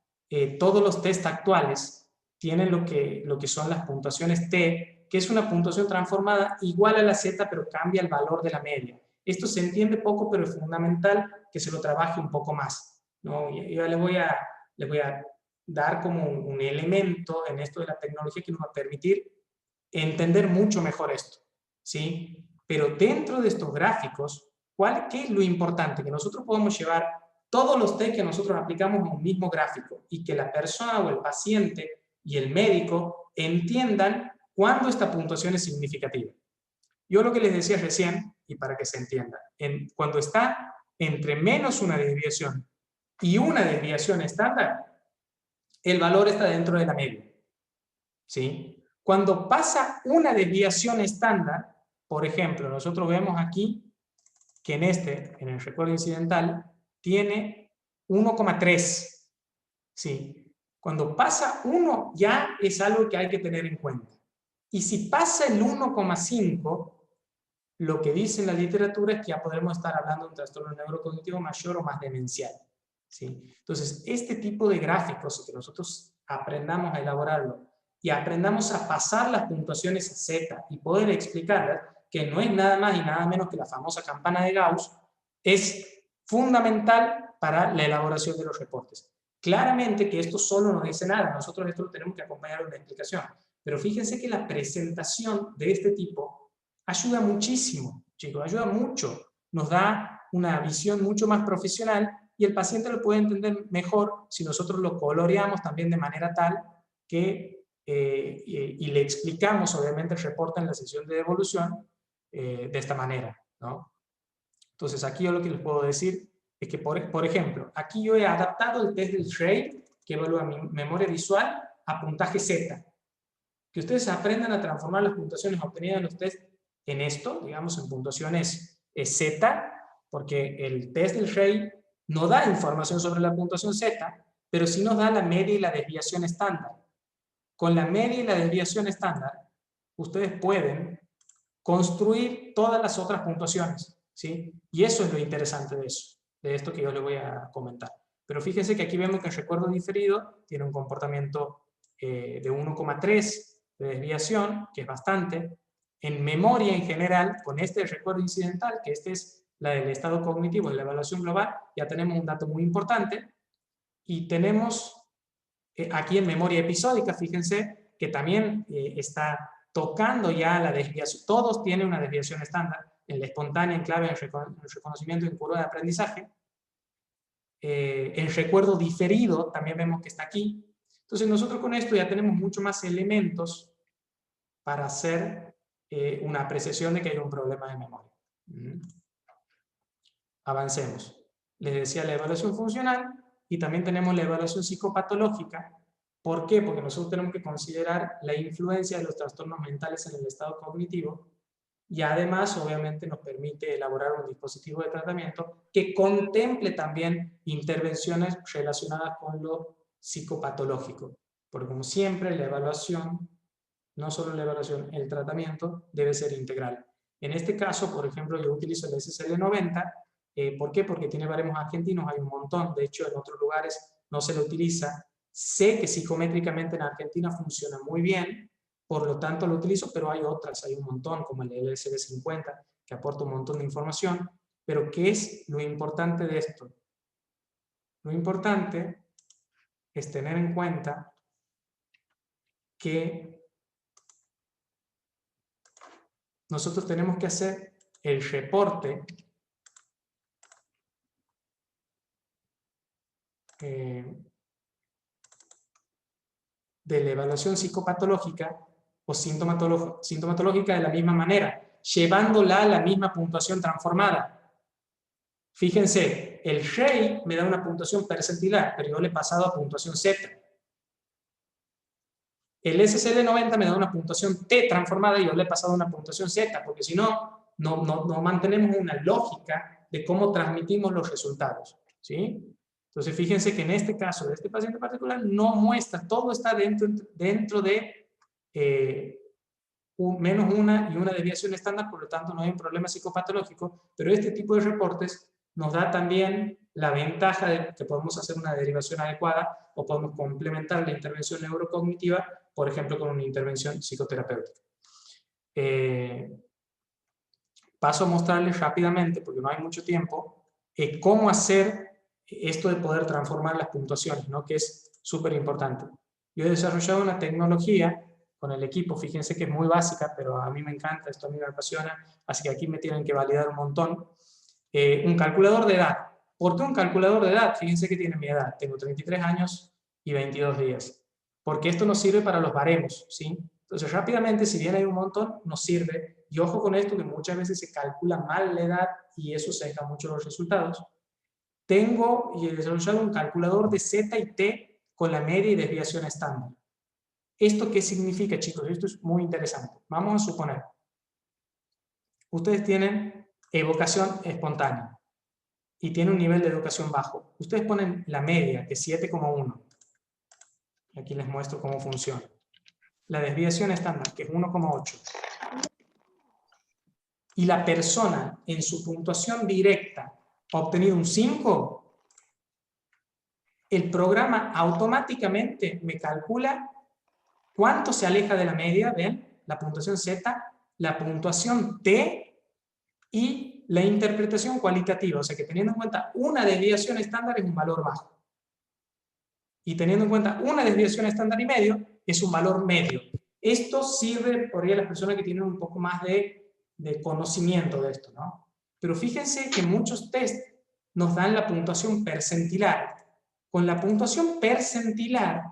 todos los test actuales tienen lo que son las puntuaciones T, que es una puntuación transformada igual a la Z, pero cambia el valor de la media. Esto se entiende poco, pero es fundamental que se lo trabaje un poco más, ¿no? Yo les voy a dar como un elemento en esto de la tecnología que nos va a permitir entender mucho mejor esto, ¿sí? Pero dentro de estos gráficos, ¿qué es lo importante? Que nosotros podemos llevar todos los test que nosotros aplicamos a un mismo gráfico y que la persona o el paciente y el médico entiendan cuándo esta puntuación es significativa. Yo lo que les decía recién, y para que se entienda, cuando está entre menos una desviación y una desviación estándar, el valor está dentro de la media, ¿sí? Cuando pasa una desviación estándar, por ejemplo, nosotros vemos aquí que en el recuerdo incidental, tiene 1,3. ¿Sí? Cuando pasa 1 ya es algo que hay que tener en cuenta. Y si pasa el 1,5, lo que dice en la literatura es que ya podremos estar hablando de un trastorno neurocognitivo mayor o más demencial. ¿Sí? Entonces, este tipo de gráficos, que nosotros aprendamos a elaborarlo y aprendamos a pasar las puntuaciones a Z y poder explicarlas, que no es nada más y nada menos que la famosa campana de Gauss, es fundamental para la elaboración de los reportes. Claramente que esto solo no dice nada, nosotros esto lo tenemos que acompañar de una explicación, pero fíjense que la presentación de este tipo ayuda muchísimo, chicos, ayuda mucho, nos da una visión mucho más profesional y el paciente lo puede entender mejor si nosotros lo coloreamos también de manera tal que y le explicamos obviamente el reporte en la sesión de devolución de esta manera, ¿no? Entonces aquí yo lo que les puedo decir es que, por ejemplo, aquí yo he adaptado el test del Schreib, que evalúa mi memoria visual, a puntaje Z. Que ustedes aprendan a transformar las puntuaciones obtenidas en los test en esto, digamos, en puntuaciones Z, porque el test del Schreib no da información sobre la puntuación Z, pero sí nos da la media y la desviación estándar. Con la media y la desviación estándar, ustedes pueden construir todas las otras puntuaciones, ¿sí? Y eso es lo interesante de eso, de esto que yo les voy a comentar. Pero fíjense que aquí vemos que el recuerdo diferido tiene un comportamiento de 1,3 de desviación, que es bastante. En memoria en general, con este recuerdo incidental, que este es la del estado cognitivo de la evaluación global, ya tenemos un dato muy importante. Y tenemos aquí en memoria episódica, fíjense que también está tocando ya la desviación. Todos tienen una desviación estándar, en la espontánea, en clave, en reconocimiento en curva de aprendizaje. El recuerdo diferido también vemos que está aquí. Entonces nosotros con esto ya tenemos mucho más elementos para hacer una apreciación de que hay un problema de memoria. Avancemos. Les decía la evaluación funcional y también tenemos la evaluación psicopatológica. ¿Por qué? Porque nosotros tenemos que considerar la influencia de los trastornos mentales en el estado cognitivo y además obviamente nos permite elaborar un dispositivo de tratamiento que contemple también intervenciones relacionadas con lo psicopatológico. Porque como siempre la evaluación, no solo la evaluación, el tratamiento debe ser integral. En este caso, por ejemplo, yo utilizo el SSL-90. ¿Por qué? Porque tiene baremos argentinos, hay un montón. De hecho, en otros lugares no se lo utiliza. Sé que psicométricamente en Argentina funciona muy bien, por lo tanto lo utilizo, pero hay otras, hay un montón, como el LSD-50, que aporta un montón de información. Pero ¿qué es lo importante de esto? Lo importante es tener en cuenta que nosotros tenemos que hacer el reporte de la evaluación psicopatológica o sintomatológica de la misma manera, llevándola a la misma puntuación transformada. Fíjense, el REI me da una puntuación percentilar, pero yo le he pasado a puntuación Z. El SSL-90 me da una puntuación T transformada y yo le he pasado a una puntuación Z, porque si no, no mantenemos una lógica de cómo transmitimos los resultados, ¿sí? Entonces, fíjense que en este caso de este paciente particular no muestra, todo está dentro de menos una y una desviación estándar, por lo tanto no hay un problema psicopatológico, pero este tipo de reportes nos da también la ventaja de que podemos hacer una derivación adecuada o podemos complementar la intervención neurocognitiva, por ejemplo, con una intervención psicoterapéutica. Paso a mostrarles rápidamente, porque no hay mucho tiempo, cómo hacer esto de poder transformar las puntuaciones, ¿no? Que es súper importante. Yo he desarrollado una tecnología con el equipo, fíjense que es muy básica, pero a mí me encanta, esto a mí me apasiona, así que aquí me tienen que validar un montón. Un calculador de edad. ¿Por qué un calculador de edad? Fíjense que tiene mi edad, tengo 33 años y 22 días. Porque esto nos sirve para los baremos, ¿sí? Entonces rápidamente, si bien hay un montón, nos sirve. Y ojo con esto, que muchas veces se calcula mal la edad y eso seca mucho los resultados. Tengo y he desarrollado un calculador de Z y T con la media y desviación estándar. ¿Esto qué significa, chicos? Esto es muy interesante. Vamos a suponer, ustedes tienen evocación espontánea y tienen un nivel de educación bajo. Ustedes ponen la media, que es 7,1. Aquí les muestro cómo funciona. La desviación estándar, que es 1,8. Y la persona en su puntuación directa ha obtenido un 5, el programa automáticamente me calcula cuánto se aleja de la media, ¿ven? La puntuación Z, la puntuación T y la interpretación cualitativa. O sea que teniendo en cuenta una desviación estándar es un valor bajo. Y teniendo en cuenta una desviación estándar y medio es un valor medio. Esto sirve por ahí a las personas que tienen un poco más de conocimiento de esto, ¿no? Pero fíjense que muchos test nos dan la puntuación percentilar. Con la puntuación percentilar,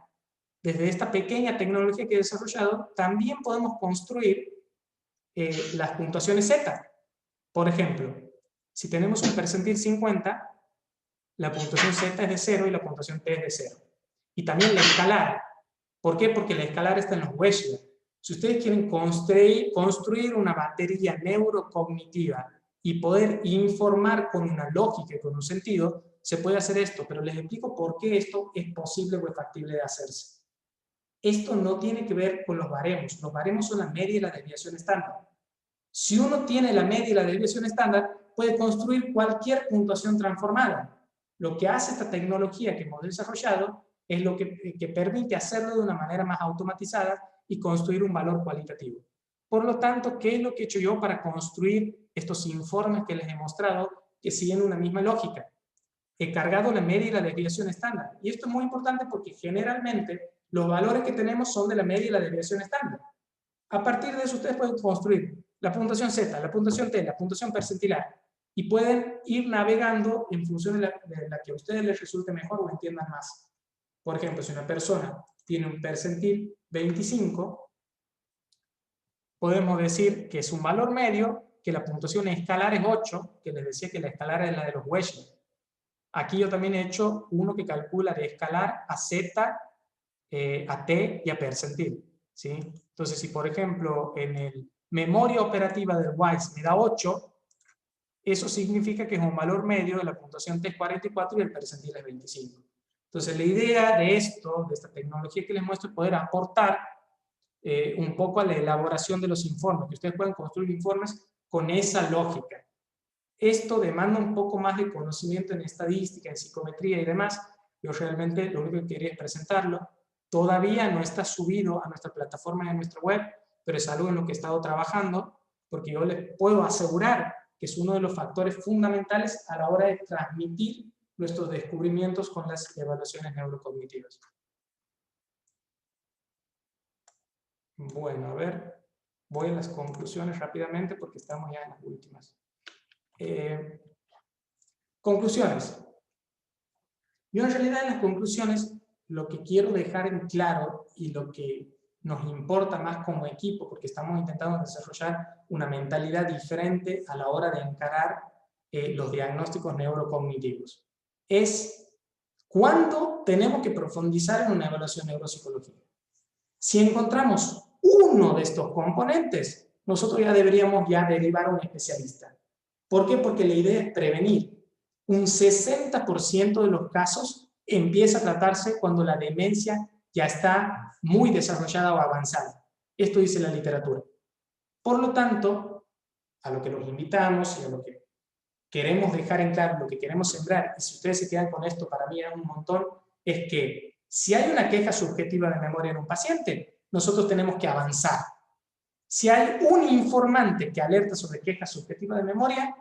desde esta pequeña tecnología que he desarrollado, también podemos construir las puntuaciones Z. Por ejemplo, si tenemos un percentil 50, la puntuación Z es de 0 y la puntuación T es de 0. Y también la escalar. ¿Por qué? Porque la escalar está en los Wechsler. Si ustedes quieren construir una batería neurocognitiva y poder informar con una lógica y con un sentido, se puede hacer esto, pero les explico por qué esto es posible o es factible de hacerse. Esto no tiene que ver con los baremos. Los baremos son la media y la desviación estándar. Si uno tiene la media y la desviación estándar, puede construir cualquier puntuación transformada. Lo que hace esta tecnología que hemos desarrollado es lo que permite hacerlo de una manera más automatizada y construir un valor cualitativo. Por lo tanto, ¿qué es lo que he hecho yo para construir estos informes que les he mostrado que siguen una misma lógica? He cargado la media y la desviación estándar. Y esto es muy importante porque generalmente los valores que tenemos son de la media y la desviación estándar. A partir de eso ustedes pueden construir la puntuación Z, la puntuación T, la puntuación percentilar y pueden ir navegando en función de la que a ustedes les resulte mejor o entiendan más. Por ejemplo, si una persona tiene un percentil 25, podemos decir que es un valor medio, que la puntuación escalar es 8, que les decía que la escalar es la de los Wechsler. Aquí yo también he hecho uno que calcula de escalar a Z, a T y a percentil, ¿sí? Entonces, si por ejemplo en el memoria operativa del WISE me da 8, eso significa que es un valor medio de la puntuación T es 44 y el percentil es 25. Entonces, la idea de esto, de esta tecnología que les muestro, es poder aportar un poco a la elaboración de los informes, que ustedes puedan construir informes con esa lógica. Esto demanda un poco más de conocimiento en estadística, en psicometría y demás. Yo realmente lo único que quería es presentarlo. Todavía no está subido a nuestra plataforma de nuestra web, pero es algo en lo que he estado trabajando, porque yo les puedo asegurar que es uno de los factores fundamentales a la hora de transmitir nuestros descubrimientos con las evaluaciones neurocognitivas. Bueno, a ver, voy a las conclusiones rápidamente porque estamos ya en las últimas. Conclusiones. Yo en realidad en las conclusiones lo que quiero dejar en claro y lo que nos importa más como equipo, porque estamos intentando desarrollar una mentalidad diferente a la hora de encarar los diagnósticos neurocognitivos, es cuándo tenemos que profundizar en una evaluación neuropsicológica. Si encontramos uno de estos componentes, nosotros ya deberíamos derivar a un especialista. ¿Por qué? Porque la idea es prevenir. Un 60% de los casos empieza a tratarse cuando la demencia ya está muy desarrollada o avanzada. Esto dice la literatura. Por lo tanto, a lo que los invitamos y a lo que queremos dejar en claro, lo que queremos sembrar, y si ustedes se quedan con esto, para mí es un montón, es que si hay una queja subjetiva de memoria en un paciente, nosotros tenemos que avanzar. Si hay un informante que alerta sobre queja subjetiva de memoria,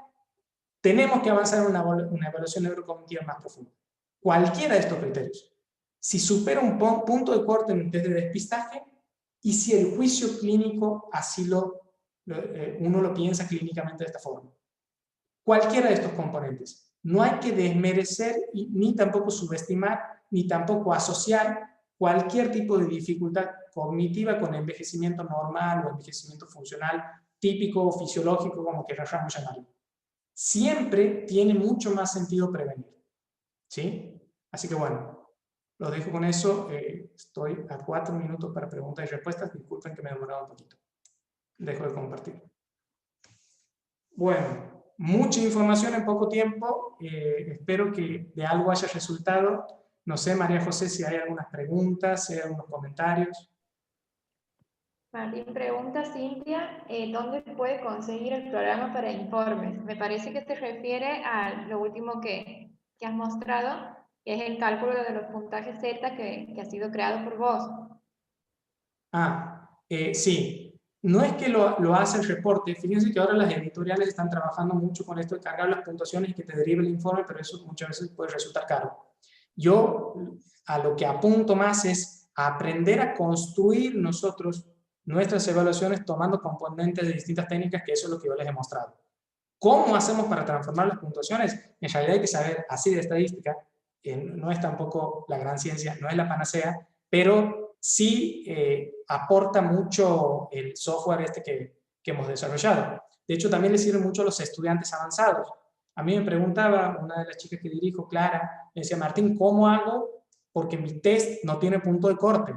tenemos que avanzar en una evaluación neurocognitiva más profunda. Cualquiera de estos criterios. Si supera un punto de corte en un test de despistaje y si el juicio clínico así uno lo piensa clínicamente de esta forma. Cualquiera de estos componentes. No hay que desmerecer ni tampoco subestimar ni tampoco asociar cualquier tipo de dificultad cognitiva con envejecimiento normal o envejecimiento funcional típico o fisiológico, como queramos llamarlo. Siempre tiene mucho más sentido prevenir. ¿Sí? Así que bueno, lo dejo con eso. Estoy a 4 minutos para preguntas y respuestas. Disculpen que me he demorado un poquito. Dejo de compartir. Bueno, mucha información en poco tiempo. Espero que de algo haya resultado. No sé, María José, si hay algunas preguntas, si hay algunos comentarios. Martín pregunta, Cintia, ¿dónde puede conseguir el programa para informes? Me parece que te refiere a lo último que has mostrado, que es el cálculo de los puntajes Z que ha sido creado por vos. Sí. No es que lo hace el reporte. Fíjense que ahora las editoriales están trabajando mucho con esto de cargar las puntuaciones y que te derive el informe, pero eso muchas veces puede resultar caro. Yo a lo que apunto más es a aprender a construir nosotros nuestras evaluaciones tomando componentes de distintas técnicas, que eso es lo que yo les he mostrado. ¿Cómo hacemos para transformar las puntuaciones? En realidad hay que saber así de estadística, no es tampoco la gran ciencia, no es la panacea, pero sí aporta mucho el software que hemos desarrollado. De hecho, también le sirve mucho a los estudiantes avanzados. A mí me preguntaba una de las chicas que dirijo, Clara, me decía, Martín, ¿cómo hago? Porque mi test no tiene punto de corte.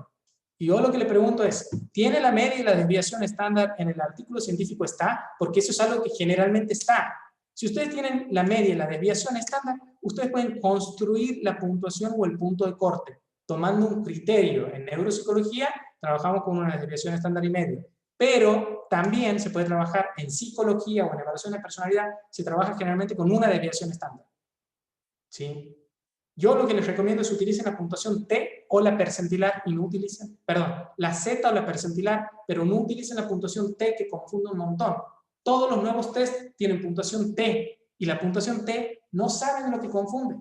Y yo lo que le pregunto es, ¿tiene la media y la desviación estándar en el artículo científico? ¿Está? Porque eso es algo que generalmente está. Si ustedes tienen la media y la desviación estándar, ustedes pueden construir la puntuación o el punto de corte, tomando un criterio. En neuropsicología trabajamos con una desviación estándar y media. Pero también se puede trabajar en psicología o en evaluación de personalidad, se trabaja generalmente con una desviación estándar. ¿Sí? Yo lo que les recomiendo es utilicen la puntuación T o la percentilar y no utilicen, perdón, la Z o la percentilar, pero no utilicen la puntuación T, que confunde un montón. Todos los nuevos test tienen puntuación T y la puntuación T no saben lo que confunde,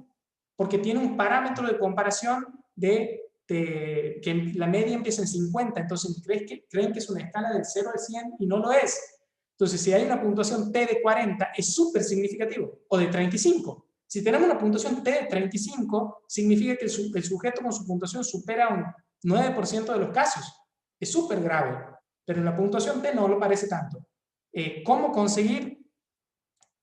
porque tiene un parámetro de comparación de que la media empieza en 50, entonces creen que es una escala del 0 al 100 y no lo es. Entonces, si hay una puntuación T de 40, es súper significativo, o de 35. Si tenemos una puntuación T de 35, significa que el sujeto con su puntuación supera un 9% de los casos. Es súper grave, pero en la puntuación T no lo parece tanto. ¿Cómo conseguir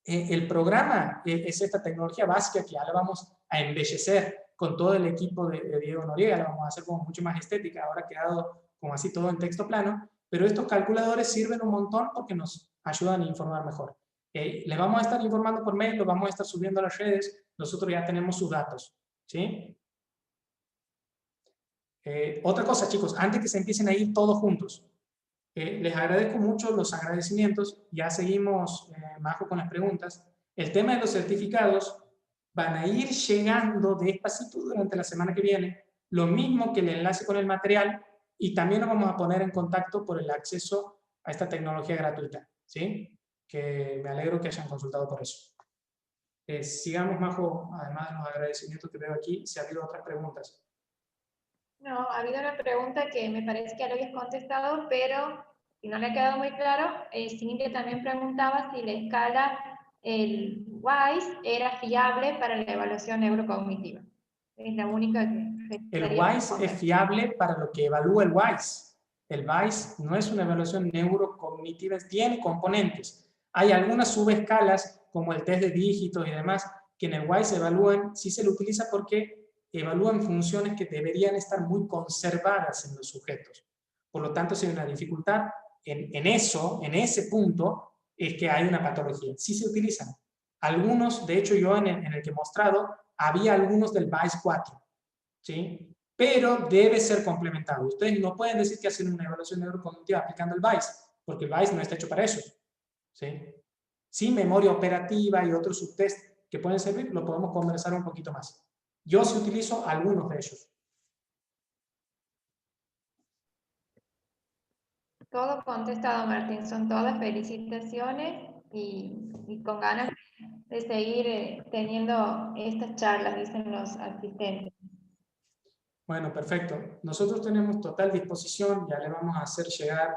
el programa? Es esta tecnología básica que ya la vamos a embellecer con todo el equipo de Diego Noriega, la vamos a hacer como mucho más estética, ahora ha quedado como así todo en texto plano, pero estos calculadores sirven un montón porque nos ayudan a informar mejor. Les vamos a estar informando por mail, lo vamos a estar subiendo a las redes, nosotros ya tenemos sus datos, ¿sí? Otra cosa, chicos, antes que se empiecen a ir todos juntos, les agradezco mucho los agradecimientos, ya seguimos, Majo, con las preguntas. El tema de los certificados van a ir llegando despacito durante la semana que viene, lo mismo que el enlace con el material, y también nos vamos a poner en contacto por el acceso a esta tecnología gratuita, ¿sí? Que me alegro que hayan consultado por eso. Sigamos, Majo, además de los agradecimientos que veo aquí, si ha habido otras preguntas. No, ha habido una pregunta que me parece que ya lo habías contestado, pero si no le ha quedado muy claro, Cintia también preguntaba si la escala, el WISE, era fiable para la evaluación neurocognitiva. Es la única que... El WISE es fiable para lo que evalúa el WISE. El WISE no es una evaluación neurocognitiva, tiene componentes. Hay algunas subescalas, como el test de dígitos y demás, que en el WISE se evalúan, sí se lo utiliza porque evalúan funciones que deberían estar muy conservadas en los sujetos. Por lo tanto, si hay una dificultad en ese punto, es que hay una patología. Sí se utilizan. Algunos, de hecho yo en el que he mostrado, había algunos del WISE 4. ¿Sí? Pero debe ser complementado. Ustedes no pueden decir que hacen una evaluación neurocognitiva aplicando el WISE, porque el VICE no está hecho para eso. ¿Sí? Sí, memoria operativa y otros subtest que pueden servir, lo podemos conversar un poquito más. Yo sí utilizo algunos de ellos. Todo contestado, Martín. Son todas felicitaciones y con ganas de seguir teniendo estas charlas, dicen los asistentes. Bueno, perfecto. Nosotros tenemos total disposición, ya le vamos a hacer llegar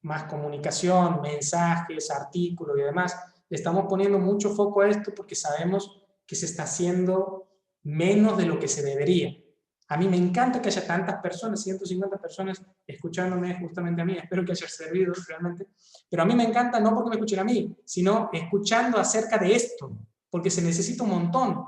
más comunicación, mensajes, artículos y demás. Le estamos poniendo mucho foco a esto porque sabemos que se está haciendo menos de lo que se debería. A mí me encanta que haya tantas personas, 150 personas escuchándome justamente a mí, espero que haya servido realmente, pero a mí me encanta no porque me escuchen a mí, sino escuchando acerca de esto, porque se necesita un montón.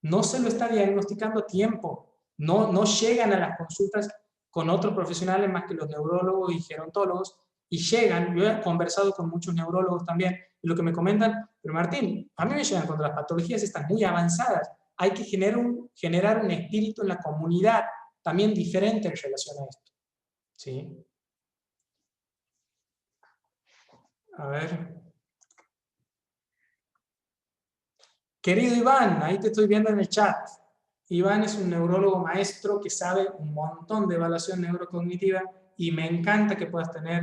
No se lo está diagnosticando a tiempo, no llegan a las consultas con otros profesionales más que los neurólogos y gerontólogos, y llegan, yo he conversado con muchos neurólogos también, y lo que me comentan, pero Martín, a mí me llegan cuando las patologías están muy avanzadas, hay que generar un espíritu en la comunidad también diferente en relación a esto. ¿Sí? A ver. Querido Iván, ahí te estoy viendo en el chat. Iván es un neurólogo maestro que sabe un montón de evaluación neurocognitiva y me encanta que puedas tener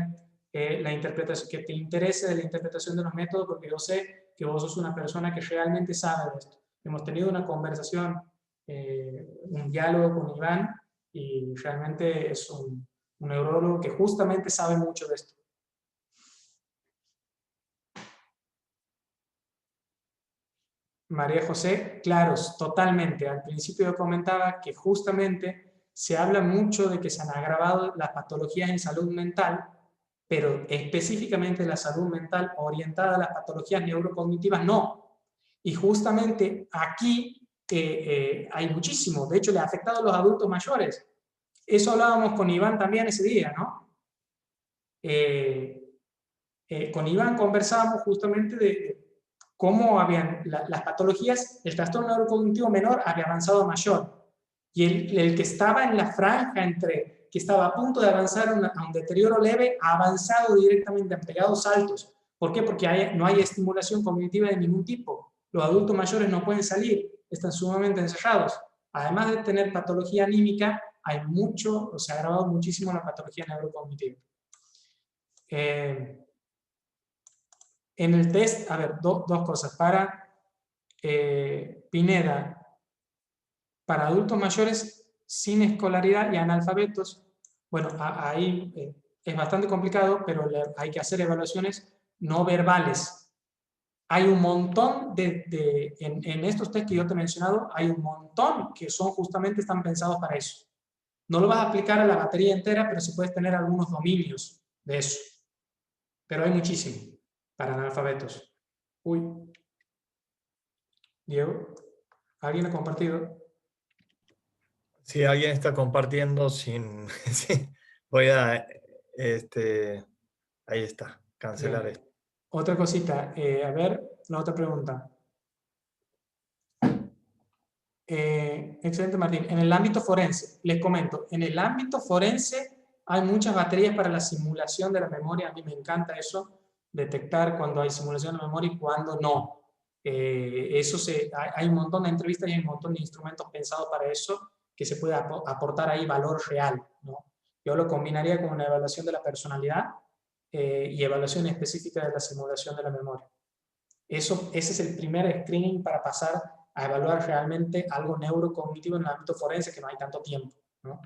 la interpretación, que te interese de la interpretación de los métodos, porque yo sé que vos sos una persona que realmente sabe de esto. Hemos tenido una conversación, un diálogo con Iván, y realmente es un neurólogo que justamente sabe mucho de esto. María José, claro, totalmente. Al principio yo comentaba que justamente se habla mucho de que se han agravado las patologías en salud mental, pero específicamente la salud mental orientada a las patologías neurocognitivas no. Y justamente aquí hay muchísimo, de hecho le ha afectado a los adultos mayores. Eso hablábamos con Iván también ese día, ¿no? Con Iván conversábamos justamente de cómo habían las patologías, el trastorno neurocognitivo menor había avanzado a mayor. Y el que estaba en la franja entre que estaba a punto de avanzar a un deterioro leve, ha avanzado directamente, han pegado saltos. ¿Por qué? Porque no hay estimulación cognitiva de ningún tipo. Los adultos mayores no pueden salir, están sumamente encerrados. Además de tener patología anímica, se ha agravado muchísimo la patología neurocognitiva. En el test, a ver, dos cosas. Para Pineda, para adultos mayores sin escolaridad y analfabetos, bueno, ahí es bastante complicado, pero hay que hacer evaluaciones no verbales. Hay un montón en estos test que yo te he mencionado, hay un montón que están pensados para eso. No lo vas a aplicar a la batería entera, pero sí puedes tener algunos dominios de eso. Pero hay muchísimo para analfabetos. Uy. Diego, ¿alguien ha compartido? Si alguien está compartiendo sin... sí, voy a... ahí está, cancelar esto. Otra cosita, a ver, la otra pregunta. Excelente, Martín. En el ámbito forense, les comento, en el ámbito forense hay muchas baterías para la simulación de la memoria. A mí me encanta eso, detectar cuando hay simulación de la memoria y cuando no. Hay un montón de entrevistas y hay un montón de instrumentos pensados para eso, que se puede aportar ahí valor real, ¿no? Yo lo combinaría con una evaluación de la personalidad y evaluación específica de la simulación de la memoria. Ese es el primer screening para pasar a evaluar realmente algo neurocognitivo en el ámbito forense, que no hay tanto tiempo, ¿no?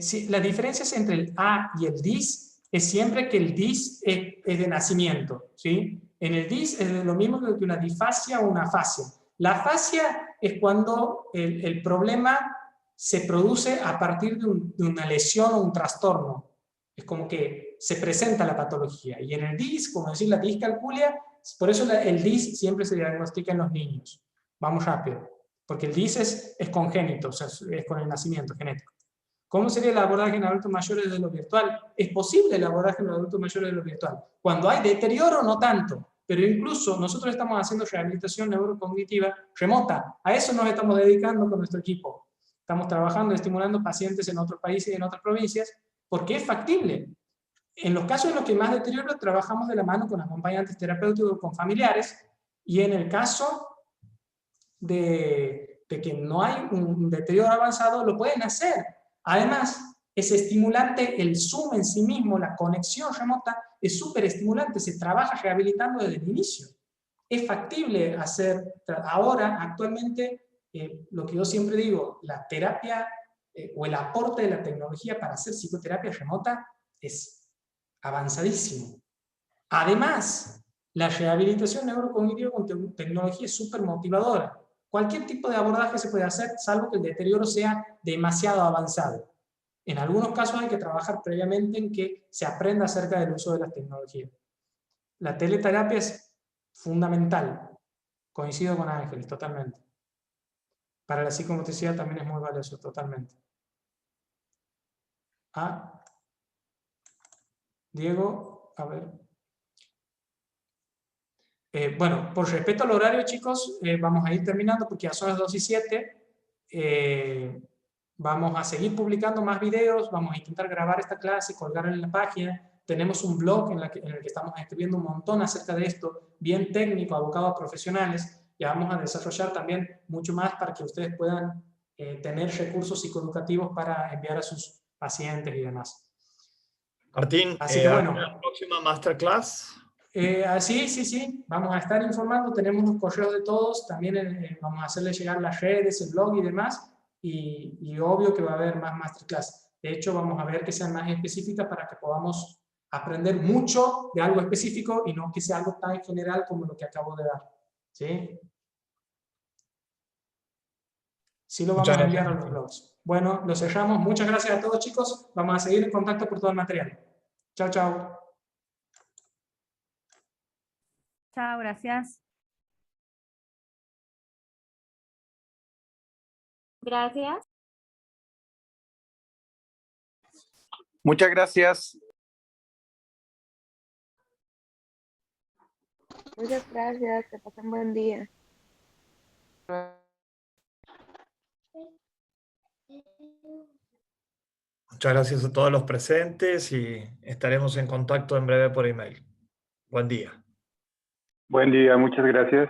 Sí, las diferencias entre el A y el DIS es siempre que el DIS es de nacimiento, ¿sí? En el DIS es lo mismo que una disfasia o una afasia. La afasia es cuando el problema se produce a partir de una lesión o un trastorno. Es como que se presenta la patología. Y en el DIS, como decir la discalculia, por eso el DIS siempre se diagnostica en los niños. Vamos rápido. Porque el DIS es congénito, o sea, es con el nacimiento genético. ¿Cómo sería el abordaje en adultos mayores de lo virtual? Es posible el abordaje en adultos mayores de lo virtual. Cuando hay deterioro, no tanto. Pero incluso nosotros estamos haciendo rehabilitación neurocognitiva remota. A eso nos estamos dedicando con nuestro equipo. estamos trabajando y estimulando pacientes en otros países y en otras provincias, porque es factible. En los casos en los que más deterioro, trabajamos de la mano con acompañantes terapéuticos, con familiares, y en el caso de que no hay un deterioro avanzado, lo pueden hacer. Además, es estimulante el Zoom en sí mismo, la conexión remota, es súper estimulante, se trabaja rehabilitando desde el inicio. Es factible hacer, ahora, actualmente, lo que yo siempre digo, la terapia o el aporte de la tecnología para hacer psicoterapia remota es avanzadísimo. Además, la rehabilitación neurocognitiva con tecnología es súper motivadora. Cualquier tipo de abordaje se puede hacer, salvo que el deterioro sea demasiado avanzado. En algunos casos hay que trabajar previamente en que se aprenda acerca del uso de las tecnologías. La teleterapia es fundamental. Coincido con Ángeles, totalmente. Para la psicomotricidad también es muy valioso, totalmente. Diego, a ver. Bueno, por respeto al horario, chicos, vamos a ir terminando porque ya son las 2:07. Vamos a seguir publicando más videos, vamos a intentar grabar esta clase, colgarla en la página. Tenemos un blog en el que estamos escribiendo un montón acerca de esto, bien técnico, abocado a profesionales. Ya vamos a desarrollar también mucho más para que ustedes puedan tener recursos psicoeducativos para enviar a sus pacientes y demás. Martín, así que bueno, la próxima masterclass. Sí, vamos a estar informando, tenemos los correos de todos, también vamos a hacerles llegar las redes, el blog y demás, y obvio que va a haber más masterclass. De hecho, vamos a ver que sean más específicas para que podamos aprender mucho de algo específico y no que sea algo tan general como lo que acabo de dar. ¿Sí? Sí lo vamos a enviar a los blogs. Bueno, lo cerramos. Muchas gracias a todos, chicos. Vamos a seguir en contacto por todo el material. Chao, chao. Chao, gracias. Gracias. Muchas gracias. Muchas gracias, que pasen buen día. Muchas gracias a todos los presentes y estaremos en contacto en breve por email. Buen día. Buen día, muchas gracias.